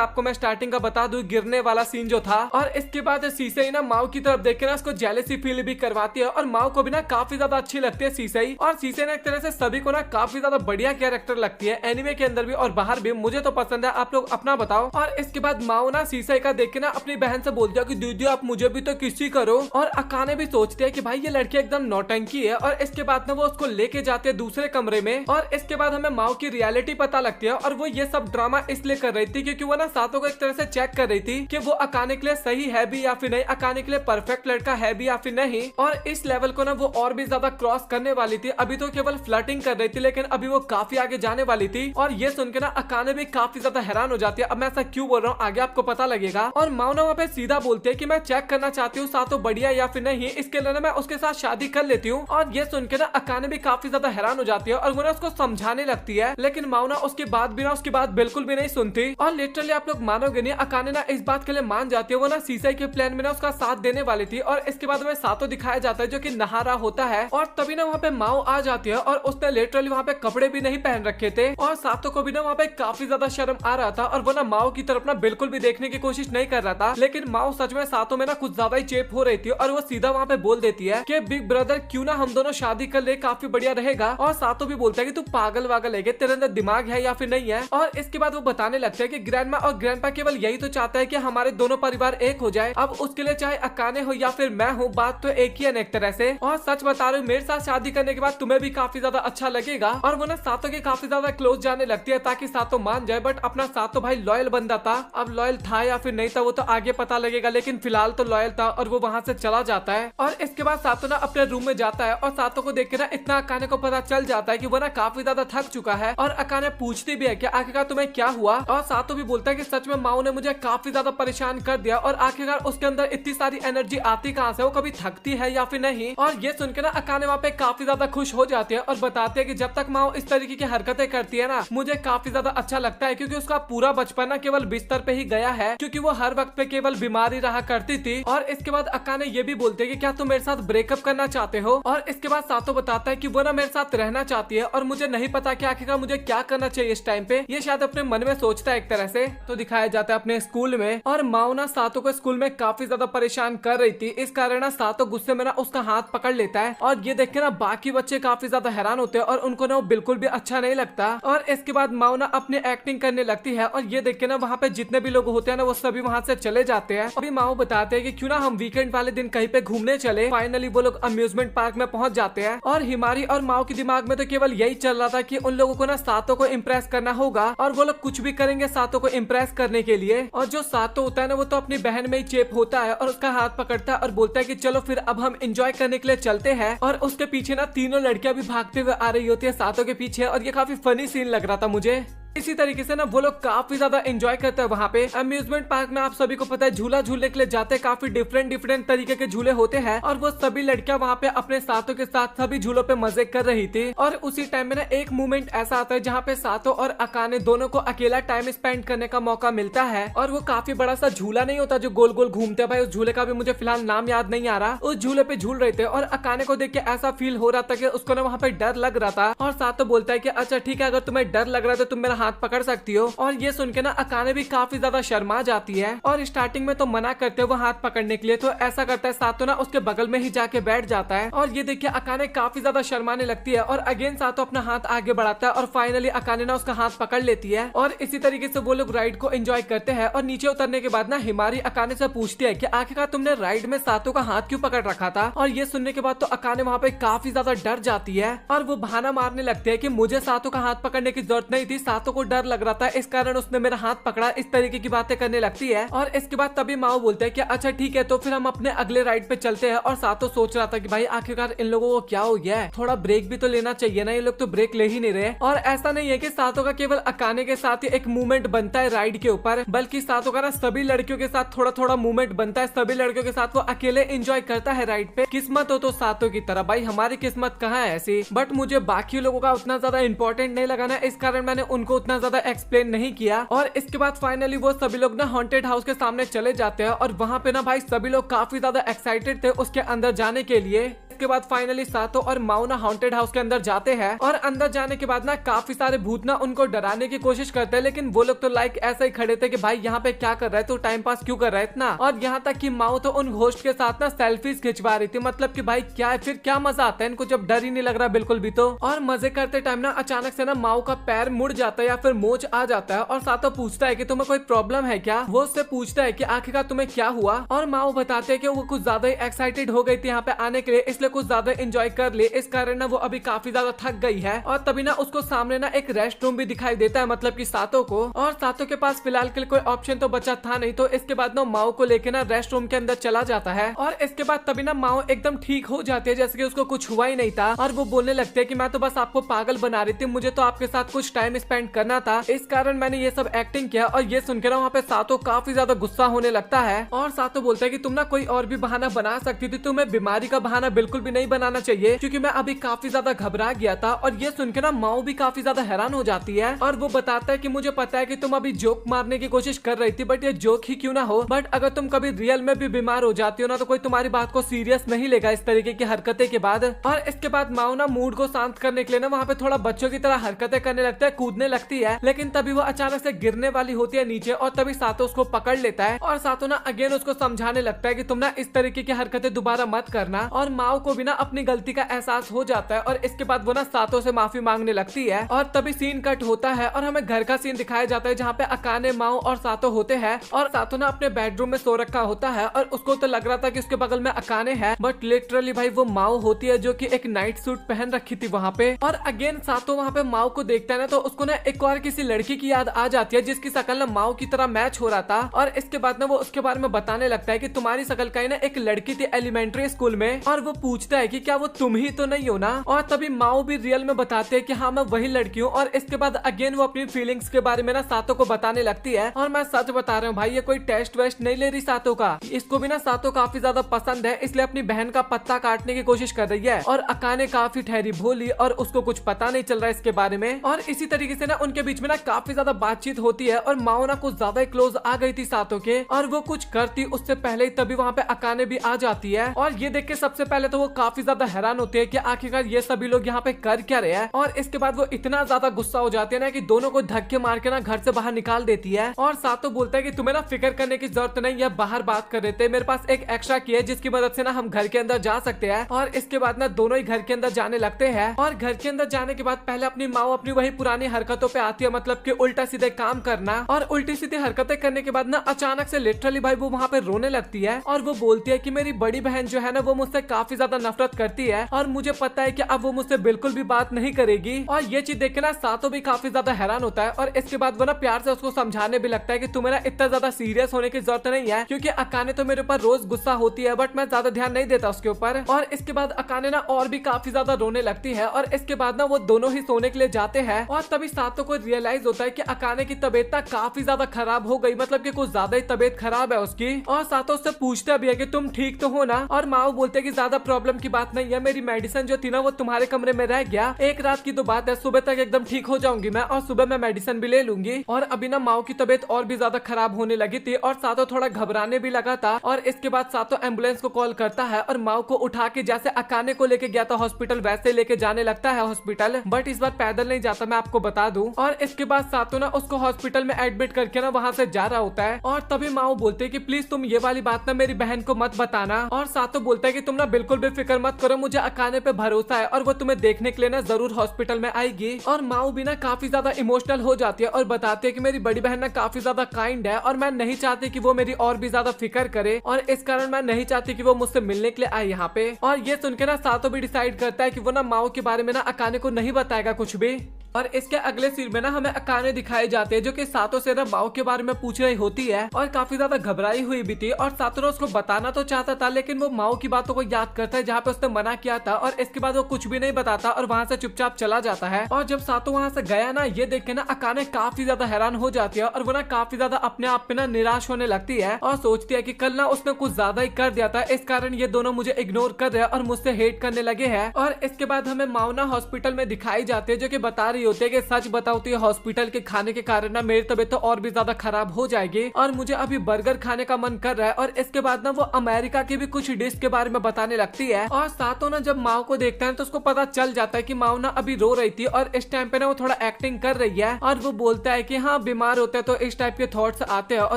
आपको मैं स्टार्टिंग का बता दूं, गिरने वाला सीन जो था। और इसके बाद सीसई ना माओ की तरफ देख के ना उसको जेलसी फील भी करवाती है और माओ को भी ना काफी ज्यादा अच्छी लगती है सीसई। और सीसई ना एक तरह से सभी को ना काफी ज्यादा बढ़िया कैरेक्टर लगती है, एनिमे के अंदर भी और बाहर भी। मुझे तो पसंद है, आप लोग अपना बताओ। और इसके बाद माओ ना सीसई का देख के ना अपनी बहन से बोलती है कि दीदी आप मुझे भी तो किसी करो। और अकाने भी सोचते हैं कि भाई ये लड़की एकदम नौटंकी है। और इसके बाद ना वो उसको लेके जाते हैं दूसरे कमरे में। और इसके बाद हमें माओ की रियलिटी पता लगती है। और वो ये सब ड्रामा इसलिए कर रही थी क्योंकि वो ना सातों को एक तरह से चेक कर रही थी कि वो अकाने के लिए सही है भी या फिर नहीं, अकाने के लिए परफेक्ट लड़का है भी या फिर नहीं। और इस लेवल को ना वो और भी ज्यादा क्रॉस करने वाली थी। अभी तो केवल फ्लर्टिंग कर रही थी, लेकिन अभी वो काफी आगे जाने वाली थी। और ये सुन के ना अकाने भी काफी ज्यादा हैरान हो जाती है। अब मैं ऐसा क्यों बोल रहा हूँ आगे आपको पता लगेगा। और माओ ना वहाँ पे सीधा बोलती है कि मैं चेक करना चाहती हूँ सातों बढ़िया या फिर नहीं, इसके लिए ना मैं उसके साथ शादी कर लेती हूँ। और ये सुन के ना अकाने भी काफी ज्यादा हैरान हो जाती है और वो ना उसको समझाने लगती है। लेकिन माओ ना उसकी बात भी ना उसकी बात बिल्कुल भी नहीं सुनती। और लिटरली आप लोग मानोगे नहीं, अकाने ना इस बात के लिए मान जाती है। वो ना सीसई के प्लान में ना उसका साथ देने वाली थी। और इसके बाद हमें सातों दिखाया जाता है जो कि नहा रहा होता है। और तभी ना वहाँ पे माओ आ जाती है और उसने लिटरली वहाँ पे कपड़े भी नहीं पहन रखे थे। और सातों को भी ना वहाँ पे काफी ज्यादा शर्म आ रहा था और वो ना माओ की तरफ ना बिल्कुल भी देखने की कोशिश नहीं कर रहा था। लेकिन माओ सच में सातों में ना कुछ ज्यादा ही चेप हो रही थी और वो सीधा वहाँ पे बोल देती है कि बिग ब्रदर क्यों ना हम दोनों शादी कर ले, काफी बढ़िया रहेगा। और सातों भी बोलता है कि तू पागल वागल है, तेरे अंदर दिमाग है या फिर नहीं है। और इसके बाद वो बताने लगता है कि ग्रैंडमा और ग्रैंडपा केवल यही तो चाहता है कि हमारे दोनों परिवार एक हो जाए। अब उसके लिए चाहे अकाने हो या फिर मैं हूँ, बात तो एक ही है एक तरह से। और सच बता रही हूँ, मेरे साथ शादी करने के बाद तुम्हें भी काफी ज्यादा अच्छा लगेगा। और वो ना सातों के काफी ज्यादा क्लोज जाने लगती है ताकि सातों मान जाए। बट अपना सातों भाई लॉयल बंदा था। अब लॉयल था या फिर नहीं था वो तो आगे पता लगेगा, लेकिन फिलहाल तो लॉयल था। और वो वहाँ से चला जाता है। और इसके बाद सातों ना अपने रूम में जाता है और सातों को देख के ना इतना अकाने को पता चल जाता है कि वो ना काफी ज्यादा थक चुका है। और अकाने पूछती भी है कि आखिरकार तुम्हें क्या हुआ। और सातों भी बोलता है कि सच में माओ ने मुझे काफी ज्यादा परेशान कर दिया और आखिरकार उसके अंदर इतनी सारी एनर्जी आती कहाँ से, वो कभी थकती है या फिर नहीं। और ये सुन के ना अकाने वहाँ पे काफी ज्यादा खुश हो जाती है और बताते हैं कि जब तक माओ इस तरीके की हरकतें करती है ना, मुझे काफी ज्यादा अच्छा लगता है क्योंकि उसका पूरा बचपन ना केवल बिस्तर पे ही गया है, क्योंकि वो हर वक्त पे केवल बीमारी रहा करती थी। और इसके बाद अकाने ये भी बोलते हैं कि क्या तुम मेरे साथ ब्रेकअप करना चाहते हो। और इसके बाद सातों बताता है कि वो ना मेरे साथ रहना चाहती है और मुझे नहीं पता कि आखिरकार मुझे क्या करना चाहिए इस टाइम पे। ये शायद अपने मन में सोचता है एक तरह से। तो दिखाया जाता है अपने स्कूल में और माओ ना सातों को स्कूल में काफी ज्यादा परेशान कर रही थी। इस कारण ना सातों गुस्से में ना उसका हाथ पकड़ लेता है। और ये देख के ना बाकी बच्चे काफी ज्यादा हैरान होते हैं और उनको ना बिल्कुल भी अच्छा नहीं लगता। और इसके बाद माओ ना अपनी एक्टिंग करने लगती है और ये देख के ना वहाँ पे जितने भी लोग होते हैं ना वो सभी वहाँ से चले जाते हैं। अभी माओ बताते हैं कि क्यों ना हम वीकेंड वाले दिन कहीं पे घूमने चले। फाइनली वो लोग अम्यूजमेंट पार्क में पहुंच जाते हैं। और हिमारी और माओ के दिमाग में तो केवल यही चल रहा था कि उन लोगों को ना सातों को इम्प्रेस करना होगा और वो लोग कुछ भी करेंगे सातों को इम्प्रेस करने के लिए। और जो सातों होता है ना वो तो अपनी बहन में ही चेप होता है और उसका हाथ पकड़ता है और बोलता है कि चलो फिर अब हम एंजॉय करने के लिए चलते हैं। और उसके पीछे ना तीनों लड़कियां भी भागते हुए आ रही होती है सातों के पीछे। और ये काफी फनी सीन लग रहा था मुझे। इसी तरीके से ना वो लोग काफी ज्यादा एंजॉय करते हैं वहाँ पे। अम्यूजमेंट पार्क में आप सभी को पता है झूला झूलने के लिए जाते हैं, काफी डिफरेंट तरीके के झूले होते हैं। और वो सभी लड़कियां वहाँ पे अपने साथों के साथ सभी झूलों पे मजे कर रही थी। और उसी टाइम में ना एक मोमेंट ऐसा आता है जहाँ पे सातों और अकाने दोनों को अकेला टाइम स्पेंड करने का मौका मिलता है। और वो काफी बड़ा सा झूला नहीं होता जो गोल गोल घूमते हैं, भाई उस झूले का भी मुझे फिलहाल नाम याद नहीं आ रहा। उस झूले पे झूल रहे थे और अकाने को देख के ऐसा फील हो रहा था कि उसको ना वहाँ पे डर लग रहा था। और सातों बोलता है कि अच्छा ठीक है, अगर तुम्हें डर लग रहा है तो तुम मेरा हाथ पकड़ सकती हो। और ये सुन के ना अकाने भी काफी ज्यादा शर्मा जाती है और स्टार्टिंग में तो मना करते हैं वो हाथ पकड़ने के लिए। तो ऐसा करता है सातों ना उसके बगल में ही जाके बैठ जाता है। और ये देखिए अकाने काफी ज्यादा शर्माने लगती है और अगेन सातों अपना हाथ आगे बढ़ाता है और फाइनली अकाने ना उसका हाथ पकड़ लेती है। और इसी तरीके से वो लोग राइड को एंजॉय करते हैं। और नीचे उतरने के बाद ना हिमारी अकाने से पूछती है कि आखिरकार तुमने राइड में सातों का हाथ क्यों पकड़ रखा था। और ये सुनने के बाद तो अकाने वहाँ पे काफी ज्यादा डर जाती है और वो बहाना मारने लगती है कि मुझे सातों का हाथ पकड़ने की जरूरत नहीं थी, सातों को डर लग रहा था इस कारण उसने मेरा हाथ पकड़ा। इस तरीके की बातें करने लगती है। और इसके बाद तभी माओ बोलते हैं कि अच्छा ठीक है तो फिर हम अपने अगले राइड पे चलते हैं। और सातों सोच रहा था कि भाई आखिरकार इन लोगों को क्या हो गया है, थोड़ा ब्रेक भी तो लेना चाहिए ना, ये लोग तो ब्रेक ले ही नहीं रहे। और ऐसा नहीं है कि सातों का केवल अकाने के साथ ही एक मूवमेंट बनता है राइड के ऊपर, बल्कि सातों का ना सभी लड़कियों के साथ थोड़ा थोड़ा मूवमेंट बनता है। सभी लड़कियों के साथ वो अकेले एंजॉय करता है राइड पे। किस्मत हो तो सातों की तरह, भाई हमारी किस्मत कहाँ है ऐसी। बट मुझे बाकी लोगों का उतना ज्यादा इंपॉर्टेंट नहीं लगा ना, इस कारण मैंने उनको उतना ज्यादा एक्सप्लेन नहीं किया। और इसके बाद फाइनली वो सभी लोग ना हॉन्टेड हाउस के सामने चले जाते हैं और वहाँ पे ना भाई सभी लोग काफी ज्यादा एक्साइटेड थे उसके अंदर जाने के लिए। इसके बाद फाइनली सातो और माओ ना हॉन्टेड हाउस के अंदर जाते हैं और अंदर जाने के बाद ना काफी सारे भूत ना उनको डराने की कोशिश करते हैं, लेकिन वो लोग तो लाइक ऐसा ही खड़े थे कि भाई यहाँ पे क्या कर रहा है, तो टाइम पास क्यों कर रहा है इतना। और यहाँ तक कि माओ तो उन घोस्ट के साथ ना सेल्फीज खिंचवा रही थी, मतलब कि भाई क्या है, फिर क्या मजा आता है इनको जब डर ही नहीं लग रहा बिल्कुल भी। तो और मजे करते टाइम ना अचानक से ना माओ का पैर मुड़ जाता है या फिर मोच आ जाता है और सातो पूछता है कि तुम्हें कोई प्रॉब्लम है क्या। वो उससे पूछता है कि आखिरकार तुम्हें क्या हुआ, और माओ बताते हैं कि वो कुछ ज्यादा ही एक्साइटेड हो गई थी यहाँ पे आने के लिए, इसलिए कुछ ज्यादा एंजॉय कर ले, इस कारण ना वो अभी काफी ज्यादा थक गई है। और तभी ना उसको सामने ना एक रेस्ट रूम भी दिखाई देता है, मतलब कि सातो को। और सातो के पास फिलहाल के लिए कोई ऑप्शन तो बचा था नहीं, तो इसके बाद ना माओ को लेके ना रेस्ट रूम के अंदर चला जाता है। और इसके बाद तभी ना माओ एकदम ठीक हो जाती है जैसे कि उसको कुछ हुआ ही नहीं था, और वो बोलने लगते हैं कि मैं तो बस आपको पागल बना रही थी, मुझे तो आपके साथ कुछ टाइम स्पेंड करना था, इस कारण मैंने ये सब एक्टिंग किया। और ये सुनकर वहाँ पे सातो काफी ज्यादा गुस्सा होने लगता है और सातो बोलता है कि तुम ना कोई और भी बहाना बना सकती थी, तुम्हें बीमारी का बहाना बिल्कुल भी नहीं बनाना चाहिए, क्योंकि मैं अभी काफी ज्यादा घबरा गया था। और ये सुनकर ना माओ भी काफी ज्यादा हैरान हो जाती है और वो बताता है कि मुझे पता है कि तुम अभी जोक मारने की कोशिश कर रही थी, बट ये जोक ही क्यों ना हो, बट अगर तुम कभी रियल में भी बीमार हो जाती हो ना तो कोई तुम्हारी बात को सीरियस नहीं लेगा इस तरीके की हरकतें के बाद। और इसके बाद माओ ना मूड को शांत करने के लिए ना वहाँ पे थोड़ा बच्चों की तरह हरकतें करने लगता है, कूदने लगती है, लेकिन तभी वो अचानक से गिरने वाली होती है नीचे, और तभी सातो उसको पकड़ लेता है और सातो ना अगेन उसको समझाने लगता है कि तुम ना इस तरीके की हरकतें दोबारा मत करना। और माओ को भी ना अपनी गलती का एहसास हो जाता है और इसके बाद वो ना सातो से माफी मांगने लगती है। और तभी सीन कट होता है और हमें घर का सीन दिखाया जाता है जहाँ पे अकाने, माओ और सातो होते हैं, और सातो ना अपने बेडरूम में सो रखा होता है और उसको तो लग रहा था कि उसके बगल में अकाने है, बट लिटरली भाई वो माओ होती है जो कि एक नाइट सूट पहन रखी थी वहाँ पे। और अगेन सातो वहाँ पे माओ को देखता है ना तो उसको ना एक और किसी लड़की की याद आ जाती है जिसकी शकल ना माओ की तरह मैच हो रहा था। और इसके बाद ना वो उसके बारे में बताने लगता है कि तुम्हारी शकल का ही ना एक लड़की थी एलिमेंट्री स्कूल में, और वो पूछता है कि क्या वो तुम ही तो नहीं हो ना। और तभी माओ भी रियल में बताते हैं कि हाँ मैं वही लड़की हूँ। और इसके बाद अगेन वो अपनी फीलिंग्स के बारे में ना सातो को बताने लगती है, और मैं सच बता रहा हूँ भाई ये कोई टेस्ट वेस्ट नहीं ले रही सातो का, इसको भी ना सातो काफी ज्यादा पसंद है, इसलिए अपनी बहन का पत्ता काटने की कोशिश कर रही है। और अकाने काफी ठहरी भोली और उसको कुछ पता नहीं चल रहा है इसके बारे में। और इसी तरीके से ना उनके बीच में ना काफी ज्यादा बातचीत होती है और माओ ना कुछ ज्यादा क्लोज आ गई थी सातो के, और वो कुछ करती उससे पहले ही तभी वहाँ पे अकाने भी आ जाती है। और ये देख के सबसे पहले तो वो काफी ज्यादा हैरान होते हैं कि आखिरकार ये सभी लोग यहाँ पे कर क्या रहे हैं। और इसके बाद वो इतना ज्यादा गुस्सा हो जाते हैं ना कि दोनों को धक्के मार के ना घर से बाहर निकाल देती है। और सातो बोलता है कि तुम्हें ना फिक्र करने की जरूरत नहीं है, बाहर बात कर देते हैं, मेरे पास एक एक्स्ट्रा की है जिसकी मदद से ना हम घर के अंदर जा सकते हैं। और इसके बाद ना दोनों ही घर के अंदर जाने लगते हैं। और घर के अंदर जाने के बाद पहले अपनी माँ अपनी वही पुरानी हरकतों पे आती है, मतलब कि उल्टा सीधे काम करना। और उल्टी सीधी हरकतें करने के बाद ना अचानक से लिटरली भाई वो वहाँ पे रोने लगती है और वो बोलती है कि मेरी बड़ी बहन जो है ना वो मुझसे काफी ज्यादा नफरत करती है और मुझे पता है कि अब वो मुझसे बिल्कुल भी बात नहीं करेगी। और ये चीज देख के ना सातो भी काफी ज्यादा हैरान होता है। और इसके बाद वो ना प्यार से उसको समझाने भी लगता है कि तुम्हें ना इतना ज्यादा सीरियस होने की जरूरत नहीं है, क्योंकि अकाने तो मेरे ऊपर रोज गुस्सा होती है बट मैं ज्यादा ध्यान नहीं देता उसके ऊपर। और इसके बाद अकाने ना और भी काफी ज्यादा रोने लगती है। और इसके बाद ना वो दोनों ही सोने के लिए जाते हैं और तभी सातो को रियलाइज होता है कि अकाने की तबीयत काफी ज्यादा खराब हो गई, मतलब कि कुछ ज्यादा ही तबीयत खराब है उसकी। और सातो उससे पूछता भी है कि तुम ठीक तो हो ना। और माओ बोलते कि ज्यादा प्रॉब्लम की बात नहीं है, मेरी मेडिसिन जो थी ना वो तुम्हारे कमरे में रह गया, एक रात की तो बात है, सुबह तक एकदम ठीक हो जाऊंगी मैं और सुबह मैं मेडिसिन भी ले लूंगी। और अभी ना माओ की तबीयत और भी ज्यादा खराब होने लगी थी और सातो थोड़ा घबराने भी लगा था। और इसके बाद सातो एम्बुलेंस को कॉल करता है और माओ को उठा के जैसे अकाने को लेके गया था हॉस्पिटल वैसे लेके जाने लगता है हॉस्पिटल, बट इस बार पैदल नहीं जाता मैं आपको बता दूं। और इसके बाद सातो ना उसको हॉस्पिटल में एडमिट करके ना वहाँ से जा रहा होता है। और तभी माओ बोलते है कि प्लीज तुम ये वाली बात ना मेरी बहन को मत बताना। और सातो बोलता है कि तुम ना बिल्कुल भी फिक्र मत करो, मुझे अकाने पे भरोसा है और वो तुम्हें देखने के लिए ना जरूर हॉस्पिटल में आएगी। और माओ भी ना काफी ज्यादा इमोशनल हो जाती है और बताती है कि मेरी बड़ी बहन ना काफी ज्यादा काइंड है और मैं नहीं चाहती कि वो मेरी और भी ज्यादा फिक्र करे, और इस कारण मैं नहीं चाहती कि वो मुझसे मिलने के लिए आए यहाँ पे। और ये सुनकर ना सातो भी डिसाइड करता है कि वो ना माओ के बारे में ना अकाने को नहीं बताएगा कुछ भी। और इसके अगले सीन में ना हमें अकाने दिखाए जाते हैं जो कि सातो से ना माओ के बारे में पूछ रही होती है और काफी ज्यादा घबराई हुई भी थी। और सातो ने उसको बताना तो चाहता था लेकिन वो माओ की बातों को याद करता है जहाँ पे उसने मना किया था, और इसके बाद वो कुछ भी नहीं बताता और वहाँ से चुपचाप चला जाता है। और जब सातो वहाँ से गया ना ये देख के ना अकाने काफी ज्यादा हैरान हो जाती है और वो ना काफी ज्यादा अपने आप पे ना निराश होने लगती है और सोचती है कि कल ना उसने कुछ ज्यादा ही कर दिया था, इस कारण ये दोनों मुझे इग्नोर कर रहे हैं और मुझसे हेट करने लगे हैं। और इसके बाद हमें माओ ना हॉस्पिटल में दिखाई जाती है जो कि बता रही होती है कि सच बताओ तो ये हॉस्पिटल के खाने के कारण ना मेरी तबीयत तो और भी ज्यादा खराब हो जाएगी और मुझे अभी बर्गर खाने का मन कर रहा है। और इसके बाद ना वो अमेरिका की भी कुछ डिश के बारे में बताने लगती है और सातों ना जब माओ को देखता है तो उसको पता चल जाता है कि माओ ना अभी रो रही थी और इस टाइम पे ना वो थोड़ा एक्टिंग कर रही है और वो बोलता है कि हाँ बीमार होते हैं तो इस टाइप के थॉट्स आते हैं और